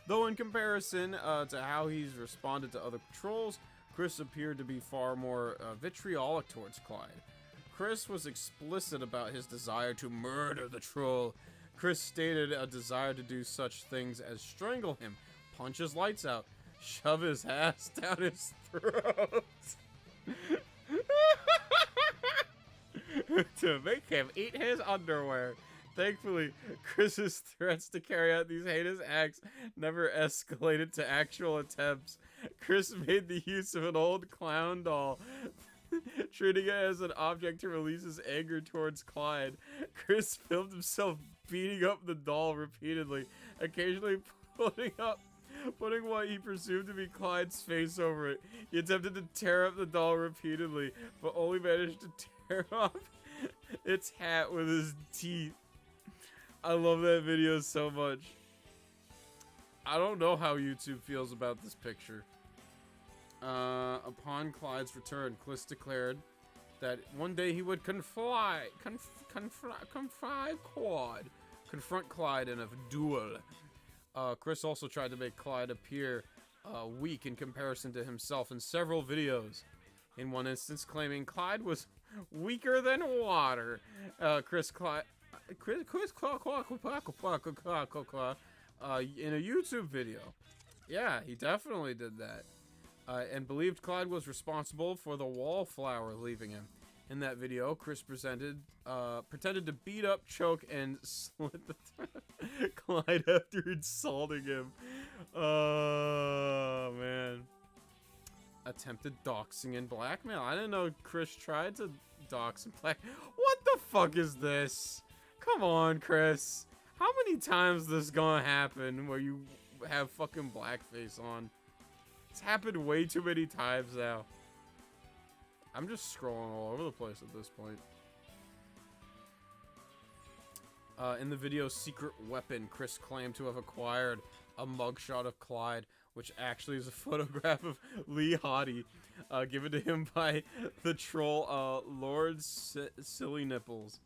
Though in comparison to how he's responded to other trolls, Chris appeared to be far more vitriolic towards Clyde. Chris was explicit about his desire to murder the troll. Chris stated a desire to do such things as strangle him, punch his lights out, shove his ass down his throat, to make him eat his underwear. Thankfully, Chris's threats to carry out these heinous acts never escalated to actual attempts. Chris made the use of an old clown doll, treating it as an object to release his anger towards Clyde. Chris filmed himself beating up the doll repeatedly, occasionally putting what he presumed to be Clyde's face over it. He attempted to tear up the doll repeatedly, but only managed to tear off its hat with his teeth. I love that video so much. I don't know how YouTube feels about this picture. Upon Clyde's return, Chris declared that one day he would confront Clyde in a duel. Chris also tried to make Clyde appear weak in comparison to himself in several videos. In one instance, claiming Clyde was weaker than water. Chris in a YouTube video. Yeah, he definitely did that. And believed Clyde was responsible for the wallflower leaving him. In that video, Chris pretended to beat up, choke, and slit the throat Clyde after insulting him. Oh, man. Attempted doxing and blackmail. I didn't know Chris tried to dox and black. What the fuck is this? Come on, Chris. How many times is this gonna happen where you have fucking blackface on? It's happened way too many times now. I'm just scrolling all over the place at this point. In the video's secret weapon, Chris claimed to have acquired a mugshot of Clyde, which actually is a photograph of Lee Hottie, given to him by the troll Lord Silly Nipples.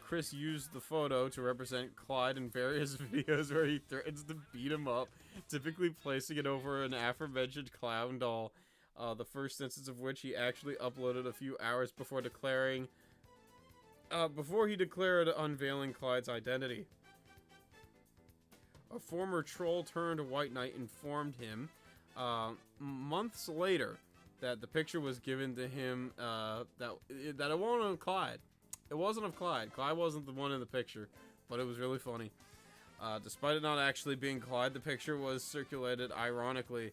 Chris used the photo to represent Clyde in various videos where he threatens to beat him up, typically placing it over an aforementioned clown doll, the first instance of which he actually uploaded a few hours before he declared unveiling Clyde's identity. A former troll turned White Knight informed him months later that the picture was given to him that it wasn't of Clyde. It wasn't of Clyde. Clyde wasn't the one in the picture, but it was really funny. Despite it not actually being Clyde, the picture was circulated ironically,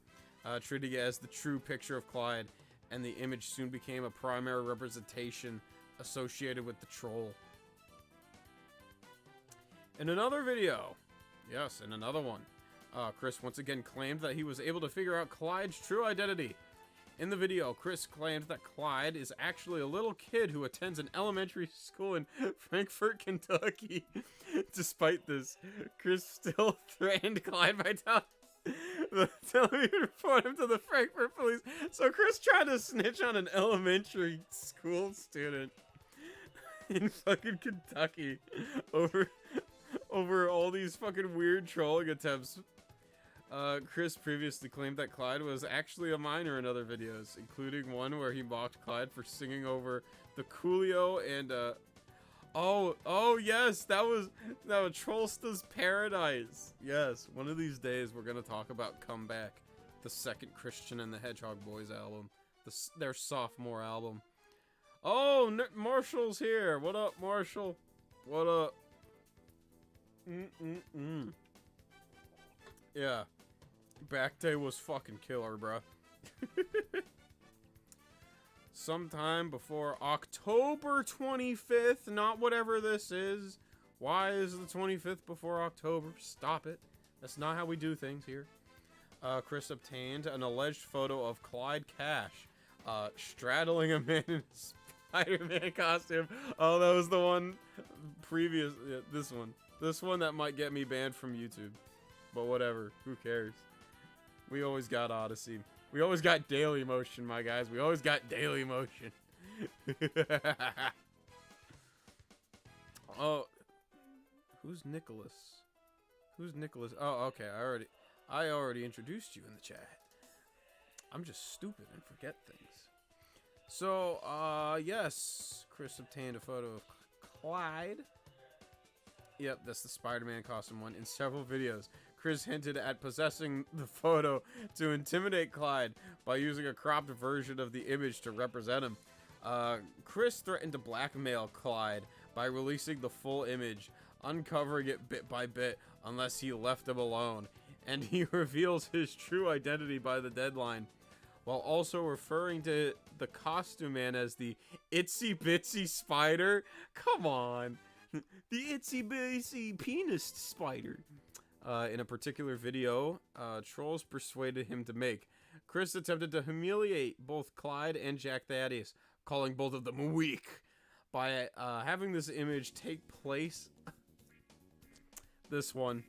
treating it as the true picture of Clyde, and the image soon became a primary representation associated with the troll. In another video, yes, in another one, Chris once again claimed that he was able to figure out Clyde's true identity. In the video, Chris claimed that Clyde is actually a little kid who attends an elementary school in Frankfort, Kentucky. Despite this, Chris still threatened Clyde by telling me to report him to the Frankfurt police. So Chris tried to snitch on an elementary school student in fucking Kentucky over all these fucking weird trolling attempts. Chris previously claimed that Clyde was actually a minor in other videos, including one where he mocked Clyde for singing over the Coolio and, oh yes, that was Trollsta's Paradise. Yes, one of these days we're gonna talk about Comeback, the second Christian and the Hedgehog Boys album, their sophomore album. Oh, Marshall's here. What up, Marshall? What up? Yeah. Back day was fucking killer, bruh. Sometime before October 25th, not whatever this is. Why is the 25th before October? Stop it. That's not how we do things here. Chris obtained an alleged photo of Clyde Cash, straddling a man in a Spider-Man costume. Oh, that was the one previous. Yeah, this one. This one that might get me banned from YouTube. But whatever. Who cares? We always got Odyssey. We always got Daily Motion, my guys. We always got Daily Motion. Oh. Who's Nicholas? Who's Nicholas? Oh, okay. I already introduced you in the chat. I'm just stupid and forget things. So, yes. Chris obtained a photo of Clyde. Yep, that's the Spider-Man costume one in several videos. Chris hinted at possessing the photo to intimidate Clyde by using a cropped version of the image to represent him. Chris threatened to blackmail Clyde by releasing the full image, uncovering it bit by bit unless he left him alone, and he reveals his true identity by the deadline, while also referring to the costume man as the itsy bitsy spider. Come on. The itsy bitsy penis spider. In a particular video, trolls persuaded him to make. Chris attempted to humiliate both Clyde and Jack Thaddeus, calling both of them weak, by having this image take place. This one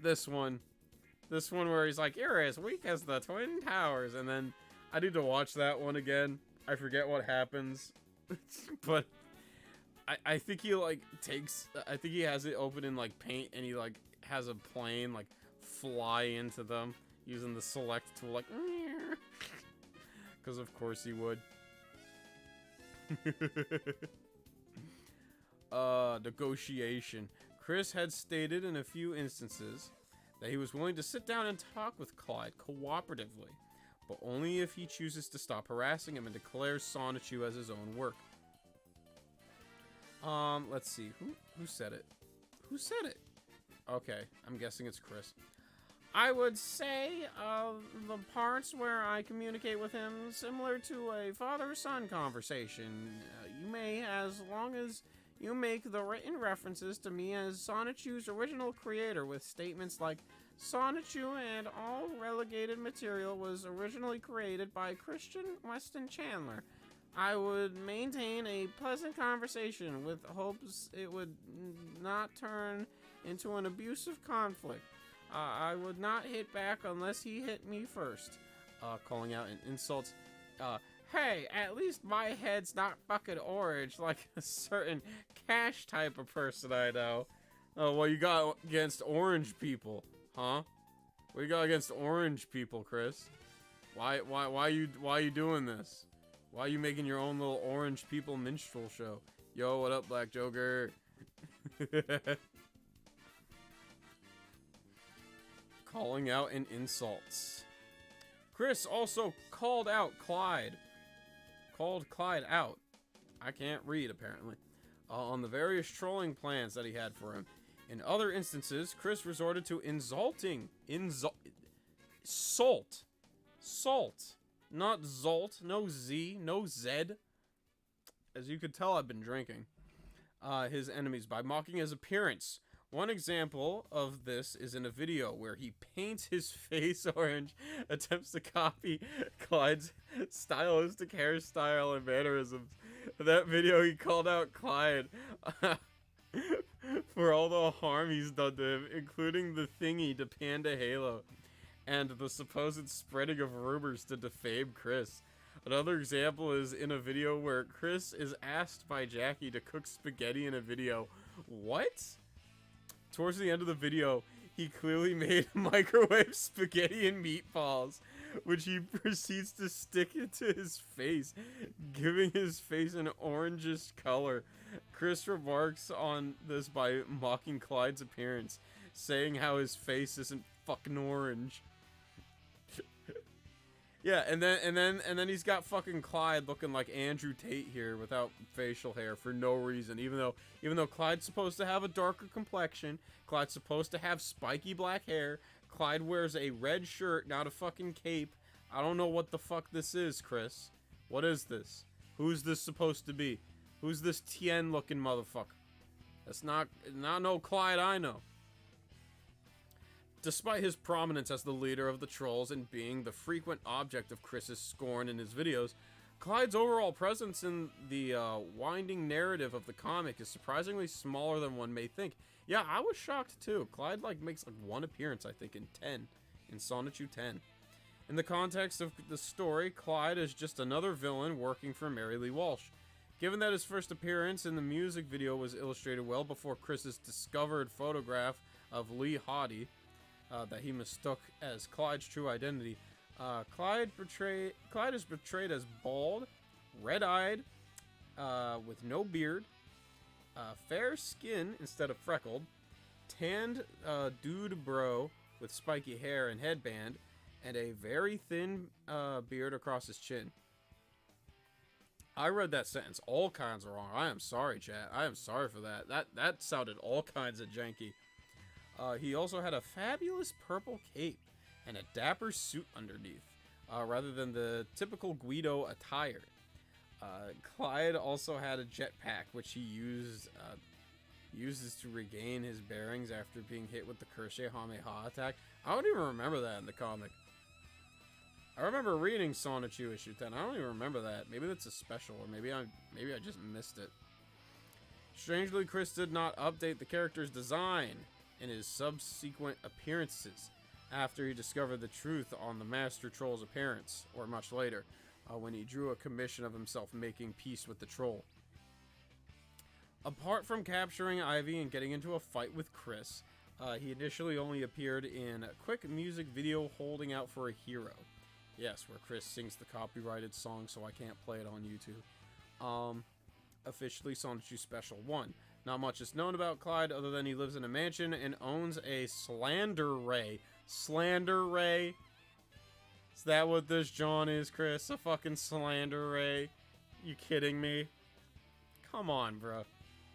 where he's like, "You're as weak as the Twin Towers," and then I need to watch that one again. I forget what happens, but I think he like I think he has it open in like Paint, and he like has a plane like fly into them using the select tool, like, because of course he would. Negotiation. Chris had stated in a few instances that he was willing to sit down and talk with Clyde cooperatively, but only if he chooses to stop harassing him and declares Sonichu as his own work. Let's see. Who said it? Who said it? Okay, I'm guessing it's Chris. I would say, the parts where I communicate with him similar to a father-son conversation. You may, as long as you make the written references to me as Sonichu's original creator with statements like, Sonichu and all relegated material was originally created by Christian Weston Chandler. I would maintain a pleasant conversation with hopes it would not turn into an abusive conflict. I would not hit back unless he hit me first. Calling out in insults. Hey, at least my head's not fucking orange like a certain Cash type of person I know. Oh, what you got against orange people, huh? What you got against orange people, Chris? Why you doing this? Why are you making your own little orange people minstrel show? Yo, what up, Black Joker? Calling out in insults. Chris also called out Clyde. Called Clyde out. I can't read, apparently. On the various trolling plans that he had for him. In other instances, Chris resorted to insulting. Salt. Salt. Not Zolt. No Z. No Z. As you could tell, I've been drinking. His enemies by mocking his appearance. One example of this is in a video where he paints his face orange, attempts to copy Clyde's stylistic hairstyle and mannerisms. In that video, he called out Clyde for all the harm he's done to him, including the thingy to Panda Halo, and the supposed spreading of rumors to defame Chris. Another example is in a video where Chris is asked by Jackie to cook spaghetti in a video. What? Towards the end of the video, he clearly made microwave spaghetti and meatballs, which he proceeds to stick into his face, giving his face an orangish color. Chris remarks on this by mocking Clyde's appearance, saying how his face isn't fucking orange. Yeah, and then he's got fucking Clyde looking like Andrew Tate here without facial hair for no reason. Even though Clyde's supposed to have a darker complexion, Clyde's supposed to have spiky black hair. Clyde wears a red shirt, not a fucking cape. I don't know what the fuck this is, Chris. What is this? Who's this supposed to be? Who's this Tien looking motherfucker? That's not no Clyde I know. Despite his prominence as the leader of the trolls and being the frequent object of Chris's scorn in his videos, Clyde's overall presence in the winding narrative of the comic is surprisingly smaller than one may think. Yeah, I was shocked too. Clyde makes one appearance, I think, in Sonichu 10. In the context of the story, Clyde is just another villain working for Mary Lee Walsh. Given that his first appearance in the music video was illustrated well before Chris's discovered photograph of Lee Hottie, that he mistook as Clyde's true identity. Clyde is portrayed as bald, red-eyed, with no beard, fair skin instead of freckled, tanned dude bro with spiky hair and headband, and a very thin beard across his chin. I read that sentence all kinds of wrong. I am sorry, chat. I am sorry for that. That sounded all kinds of janky. He also had a fabulous purple cape and a dapper suit underneath, rather than the typical Guido attire. Clyde also had a jetpack, which he uses to regain his bearings after being hit with the Kamehameha attack. I don't even remember that in the comic. I remember reading Sonichu issue 10. I don't even remember that. Maybe that's a special, or maybe I just missed it. Strangely, Chris did not update the character's design in his subsequent appearances after he discovered the truth on the Master Troll's appearance, or much later, when he drew a commission of himself making peace with the troll. Apart from capturing Ivy and getting into a fight with Chris, he initially only appeared in a quick music video holding out for a hero. Yes, where Chris sings the copyrighted song, so I can't play it on YouTube. Officially Sonichu Special 1. Not much is known about Clyde other than he lives in a mansion and owns a slander ray. Slander ray? Is that what this John is, Chris? A fucking slander ray? You kidding me? Come on, bro.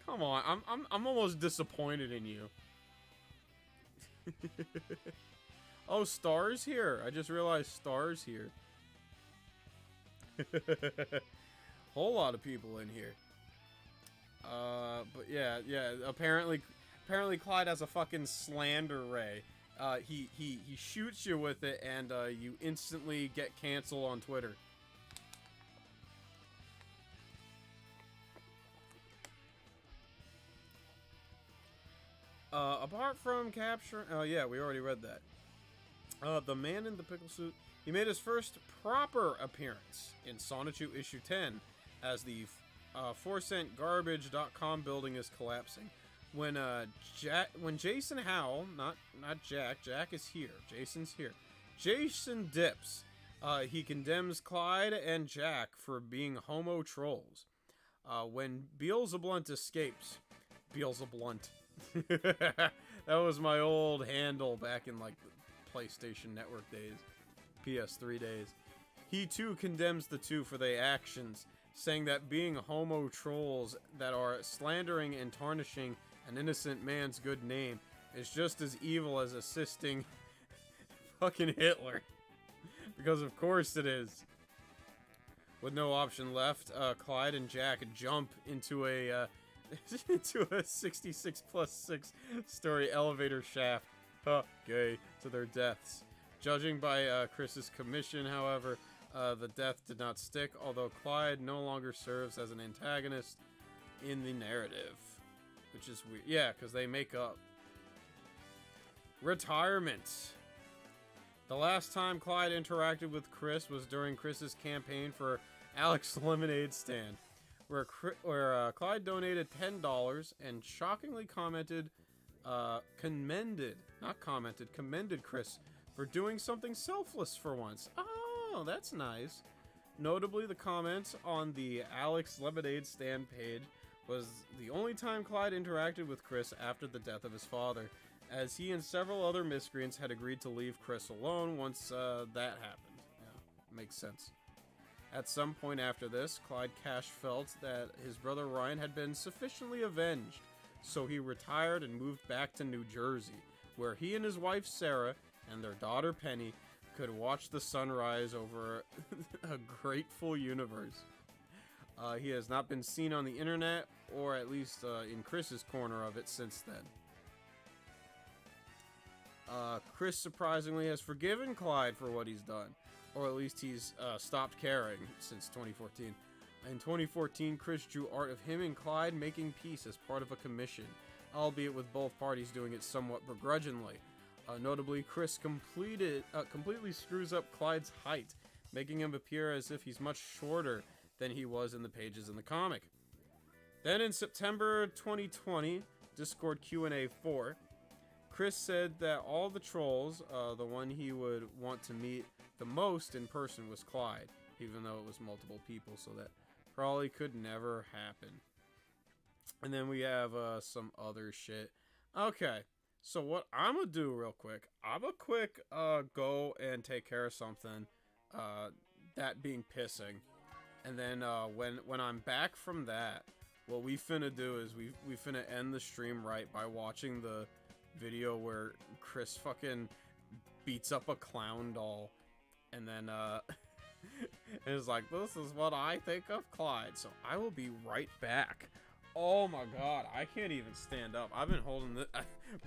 Come on. I'm almost disappointed in you. Oh, Star's here. I just realized Star's here. Whole lot of people in here. But yeah, apparently Clyde has a fucking slander ray. He shoots you with it, and you instantly get canceled on Twitter. Apart from capturing, oh yeah, we already read that. The man in the pickle suit, he made his first proper appearance in Sonichu issue 10 as the 4-cent garbage.com building is collapsing. When Jason Howell, not Jack is here. Jason's here. Jason dips. He condemns Clyde and Jack for being homo trolls. When Beelzeblunt escapes, Beelzeblunt. That was my old handle back in like the PlayStation Network days, PS3 days. He too condemns the two for their actions, saying that being homo trolls that are slandering and tarnishing An innocent man's good name is just as evil as assisting fucking Hitler. Because of course it is. With no option left, Clyde and Jack jump into a into a 66 plus 6 story elevator shaft. Gay to their deaths. Judging by Chris's commission, however, the death did not stick, although Clyde no longer serves as an antagonist in the narrative. Which is weird. Yeah, because they make up. Retirement. The last time Clyde interacted with Chris was during Chris's campaign for Alex Lemonade Stand, where Clyde donated $10 and shockingly commended Chris for doing something selfless for once. Oh, that's nice. Notably, the comments on the Alex Lemonade Stand page was the only time Clyde interacted with Chris after the death of his father, as he and several other miscreants had agreed to leave Chris alone once that happened. Yeah, makes sense. At some point after this, Clyde Cash felt that his brother Ryan had been sufficiently avenged, so he retired and moved back to New Jersey, where he and his wife Sarah and their daughter Penny could watch the sunrise over a grateful universe. He has not been seen on the internet, or at least in Chris's corner of it, since then. Chris surprisingly has forgiven Clyde for what he's done, or at least he's stopped caring since 2014. In 2014, Chris drew art of him and Clyde making peace as part of a commission, albeit with both parties doing it somewhat begrudgingly. Notably, Chris completely screws up Clyde's height, making him appear as if he's much shorter than he was in the pages in the comic. Then in September 2020, Discord Q&A 4, Chris said that all the trolls, the one he would want to meet the most in person was Clyde, even though it was multiple people, so that probably could never happen. And then we have some other shit. Okay, so what I'm gonna do real quick, I'm gonna go and take care of something, that being pissing. And then when I'm back from that, what we finna do is we finna end the stream right by watching the video where Chris fucking beats up a clown doll, and then it's like, this is what I think of Clyde. So I will be right back. Oh my god, I can't even stand up. I've been holding this,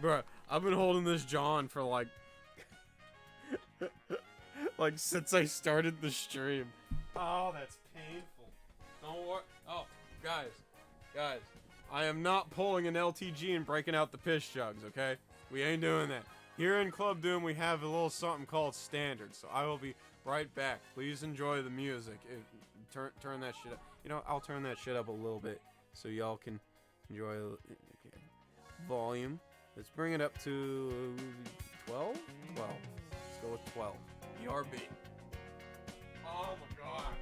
bruh. I've been holding this John for like since I started the stream. Oh, that's painful. Don't worry. Oh, guys, I am not pulling an LTG and breaking out the piss jugs, okay? We ain't doing that. Here in Club Doom, we have a little something called Standard, so I will be right back. Please enjoy the music. Turn that shit up. You know, I'll turn that shit up a little bit so y'all can enjoy volume. Let's bring it up to 12? 12. Let's go with 12. BRB. Oh my god.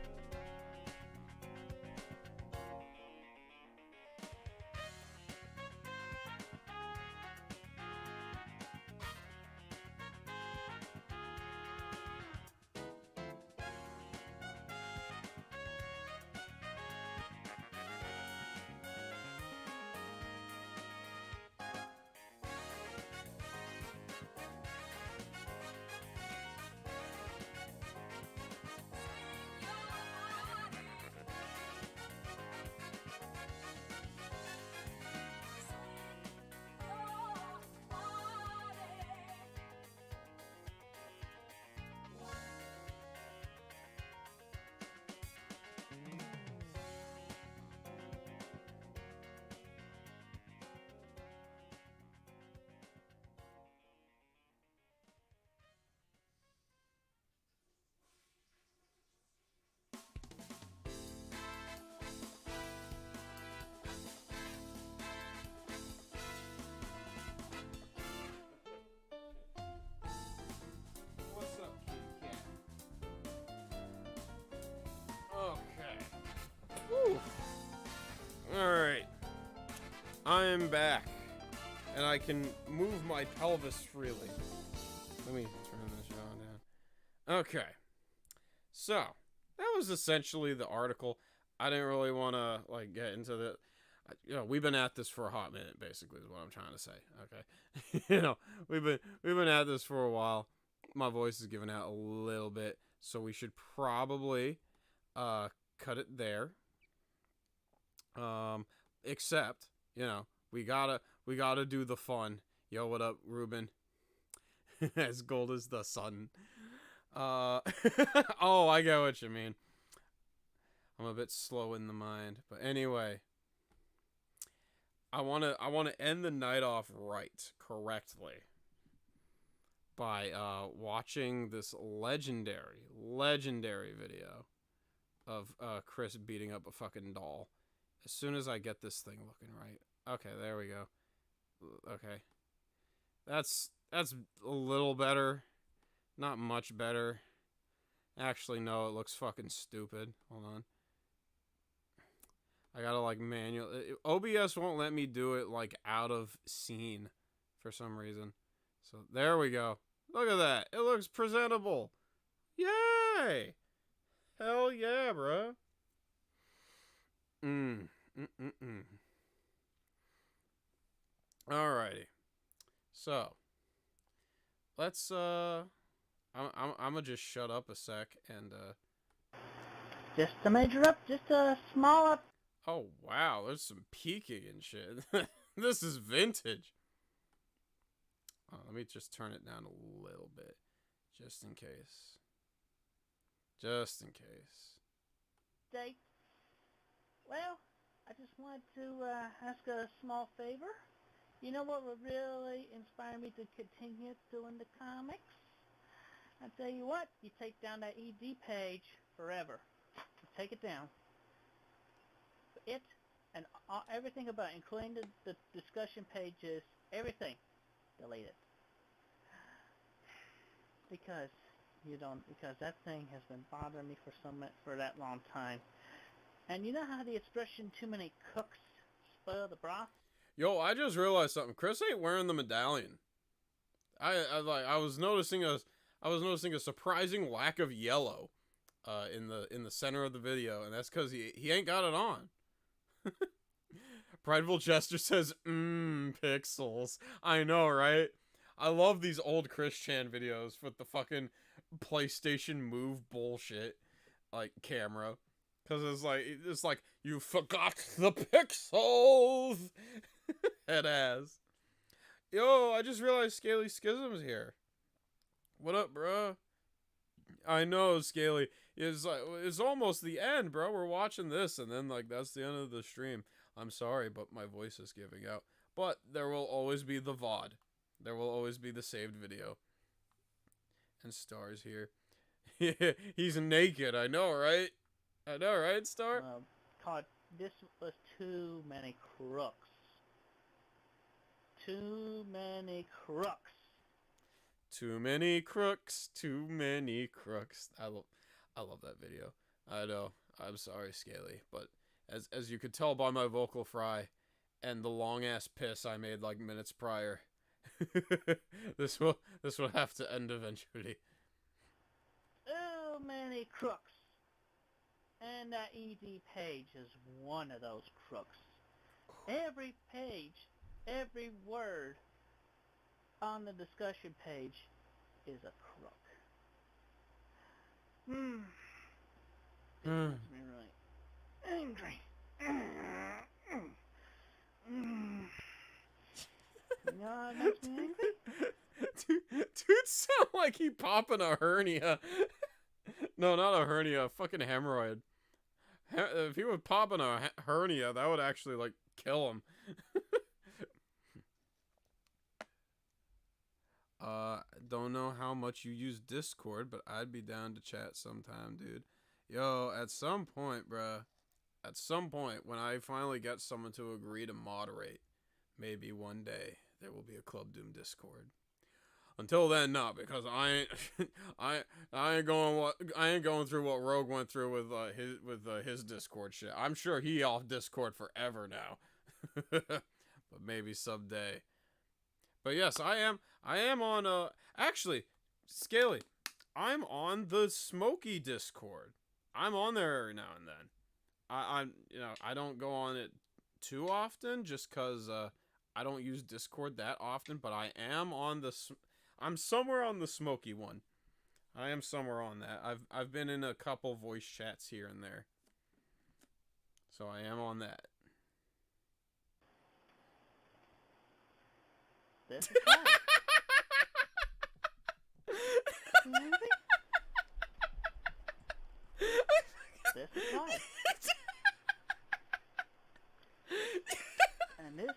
Alright. I am back. And I can move my pelvis freely. Let me turn this down. Okay. So, that was essentially the article. I didn't really want to, get into the... we've been at this for a hot minute, basically, is what I'm trying to say. Okay, we've been at this for a while. My voice is giving out a little bit, so we should probably cut it there. Except, we gotta do the fun. Yo, what up, Ruben? As gold as the sun. Oh, I get what you mean. I'm a bit slow in the mind, but anyway, I wanna end the night off correctly, by watching this legendary video of Chris beating up a fucking doll. As soon as I get this thing looking right. Okay, there we go. Okay. That's a little better. Not much better. Actually, no, it looks fucking stupid. Hold on. I gotta, like, OBS won't let me do it, like, out of scene for some reason. So, there we go. Look at that. It looks presentable. Yay! Hell yeah, bruh. Alrighty. So, let's, I'm gonna just shut up a sec and, Just a major up, just a small up. Oh, wow, there's some peeking and shit. This is vintage. Oh, let me just turn it down a little bit, just in case. Just in case. Date. Well, I just wanted to ask a small favor. You know what would really inspire me to continue doing the comics? I tell you what, you take down that ED page forever. You take it down. It and everything about it, including the discussion pages, everything, delete it. Because that thing has been bothering me for that long time. And you know how the expression "too many cooks spoil the broth"? Yo, I just realized something. Chris ain't wearing the medallion. I was noticing a surprising lack of yellow in the center of the video, and that's because he ain't got it on. Prideful Jester says, pixels. I know, right? I love these old Chris Chan videos with the fucking PlayStation Move bullshit, like, camera. Because it's like, you forgot the pixels! Head ass. Yo, I just realized Scaly Schism's here. What up, bro? I know, Scaly. It's almost the end, bro. We're watching this, and then, like, that's the end of the stream. I'm sorry, but my voice is giving out. But there will always be the VOD. There will always be the saved video. And Star's here. He's naked, I know, right? I know, right, Star? Clyde, this was too many crooks. Too many crooks. Too many crooks. Too many crooks. I love that video. I know. I'm sorry, Scaly, but as you could tell by my vocal fry and the long ass piss I made like minutes prior, this will have to end eventually. Too many crooks. And that ED page is one of those crooks. Every page, every word on the discussion page is a crook. It makes me really angry. You know what makes me angry? Dude sound like he popping a hernia. No, not a hernia, a fucking hemorrhoid. If he would pop in a hernia, that would actually, like, kill him. Don't know how much you use Discord, but I'd be down to chat sometime, dude. Yo, at some point, bruh. At some point, when I finally get someone to agree to moderate, maybe one day, there will be a Club Doom Discord. Until then, not, because I ain't going through what Rogue went through with his Discord shit. I'm sure he off Discord forever now, but maybe someday. But yes, I am on actually, Scaly, I'm on the Smokey Discord. I'm on there every now and then. I don't go on it too often, just cause I don't use Discord that often. But I am on the. I'm somewhere on the smoky one. I am somewhere on that. I've been in a couple voice chats here and there. So I am on that. This is Clyde. Movie? This is Clyde. And this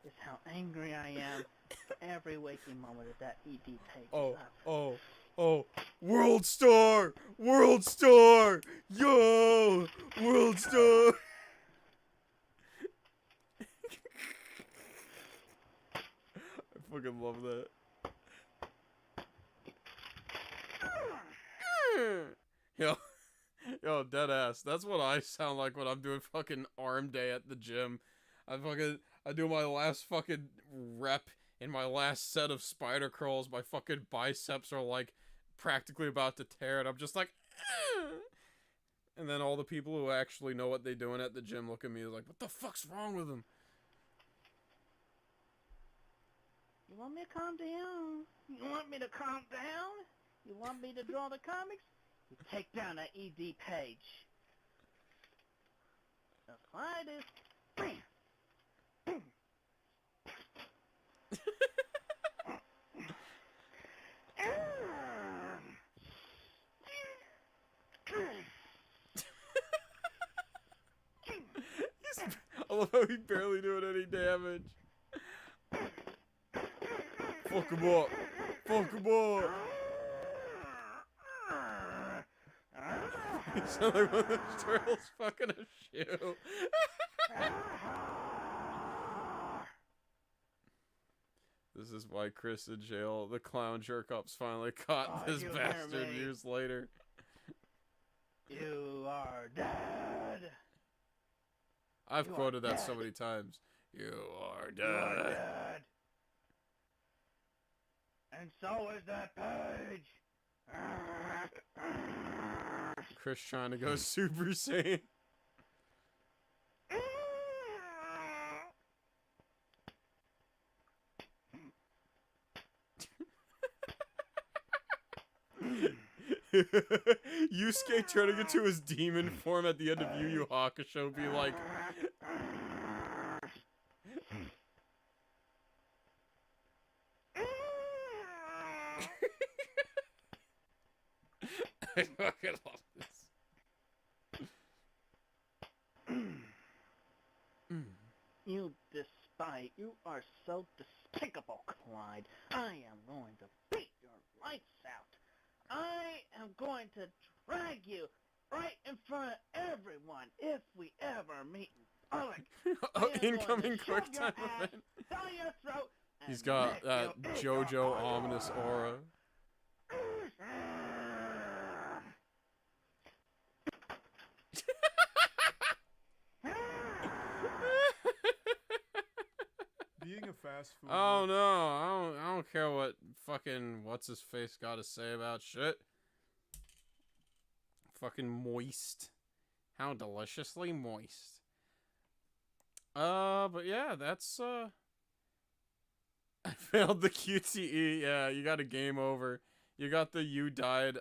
is how angry I am for every waking moment that ED page is up. World Star! World Star! Yo! World Star! I fucking love that. Yo, dead ass. That's what I sound like when I'm doing fucking arm day at the gym. I do my last fucking rep in my last set of spider curls. My fucking biceps are like practically about to tear, and I'm just like, and then all the people who actually know what they're doing at the gym look at me like, what the fuck's wrong with them? You want me to calm down? You want me to calm down? You want me to draw the comics? You take down that ED page. The Clyde is... I love how he barely doing any damage. Fuck him up. Fuck him up. You sound like one of those turtles fucking a shoe. This is why Chris in jail. The clown jerk-up's finally caught this bastard years later. You are dead. I've quoted that so many times. You are dead. You are dead. And so is that page. Chris trying to go Super Saiyan. Yusuke turning into his demon form at the end of Yu Yu Hakusho be like... I fucking love this. You are so despicable, Clyde. I am going to beat your lights out. I am going to drag you right in front of everyone if we ever meet in public. Incoming quick time event. Down your throat. He's got that JoJo ominous aura. Being a fast food. Oh no, I don't care what fucking what's his face got to say about shit. Fucking moist. How deliciously moist. But yeah, that's I failed the QTE. Yeah, you got a game over. You got the "You Died"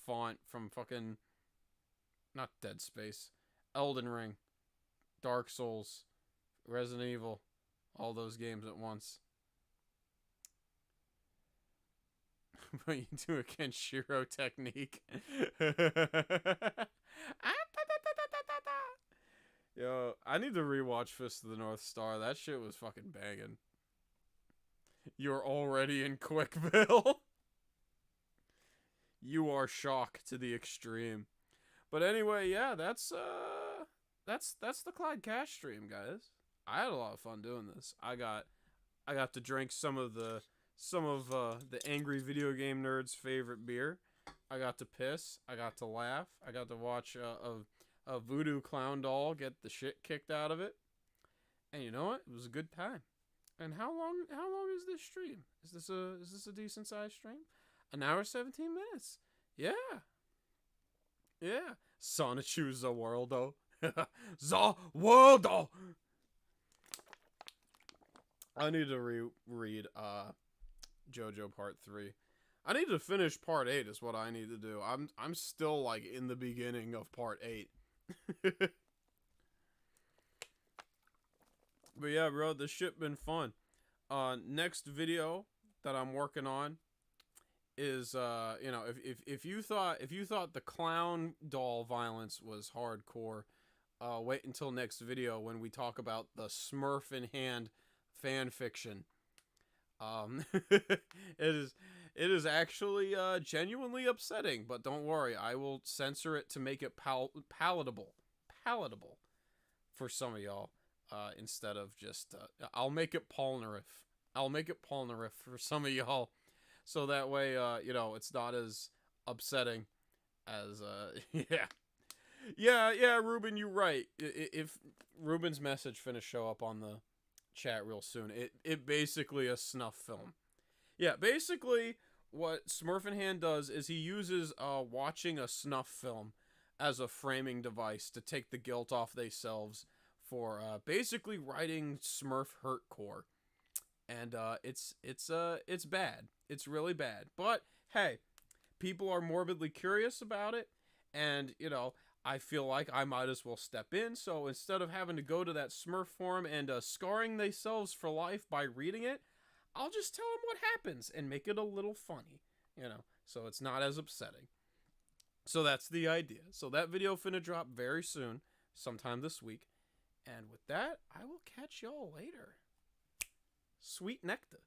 font from fucking not Dead Space, Elden Ring, Dark Souls, Resident Evil. All those games at once. But you do a Kenshiro technique. Yo, I need to rewatch Fist of the North Star. That shit was fucking banging. You're already in Quickville. You are shocked to the extreme. But anyway, yeah, that's the Clyde Cash stream, guys. I had a lot of fun doing this. I got to drink some of the angry video game nerds' favorite beer. I got to piss. I got to laugh. I got to watch a voodoo clown doll get the shit kicked out of it. And you know what? It was a good time. And how long is this stream? Is this a decent sized stream? 1 hour 17 minutes. Yeah. Yeah. Sonichu the Worldo. The Worldo. I need to read JoJo Part 3. I need to finish Part 8 is what I need to do. I'm still like in the beginning of Part 8. But yeah, bro, this shit been fun. Next video that I'm working on is you know, if you thought the clown doll violence was hardcore, wait until next video when we talk about the Smurf in Hand fan fiction. It is actually genuinely upsetting, but don't worry, I will censor it to make it palatable for some of y'all. Instead of just I'll make it Polnareff. I'll make it Polnareff for some of y'all, so that way you know, it's not as upsetting as yeah, Ruben, you're right. If Ruben's message finna show up on the chat real soon, it basically a snuff film. Yeah, basically what Smurf in Hand does is he uses watching a snuff film as a framing device to take the guilt off theyselves for basically writing Smurf hurtcore. And it's bad. It's really bad. But hey, people are morbidly curious about it, and you know, I feel like I might as well step in. So instead of having to go to that Smurf forum and scarring themselves for life by reading it, I'll just tell them what happens and make it a little funny, you know, so it's not as upsetting. So that's the idea. So that video finna drop very soon, sometime this week. And with that, I will catch y'all later. Sweet nectar.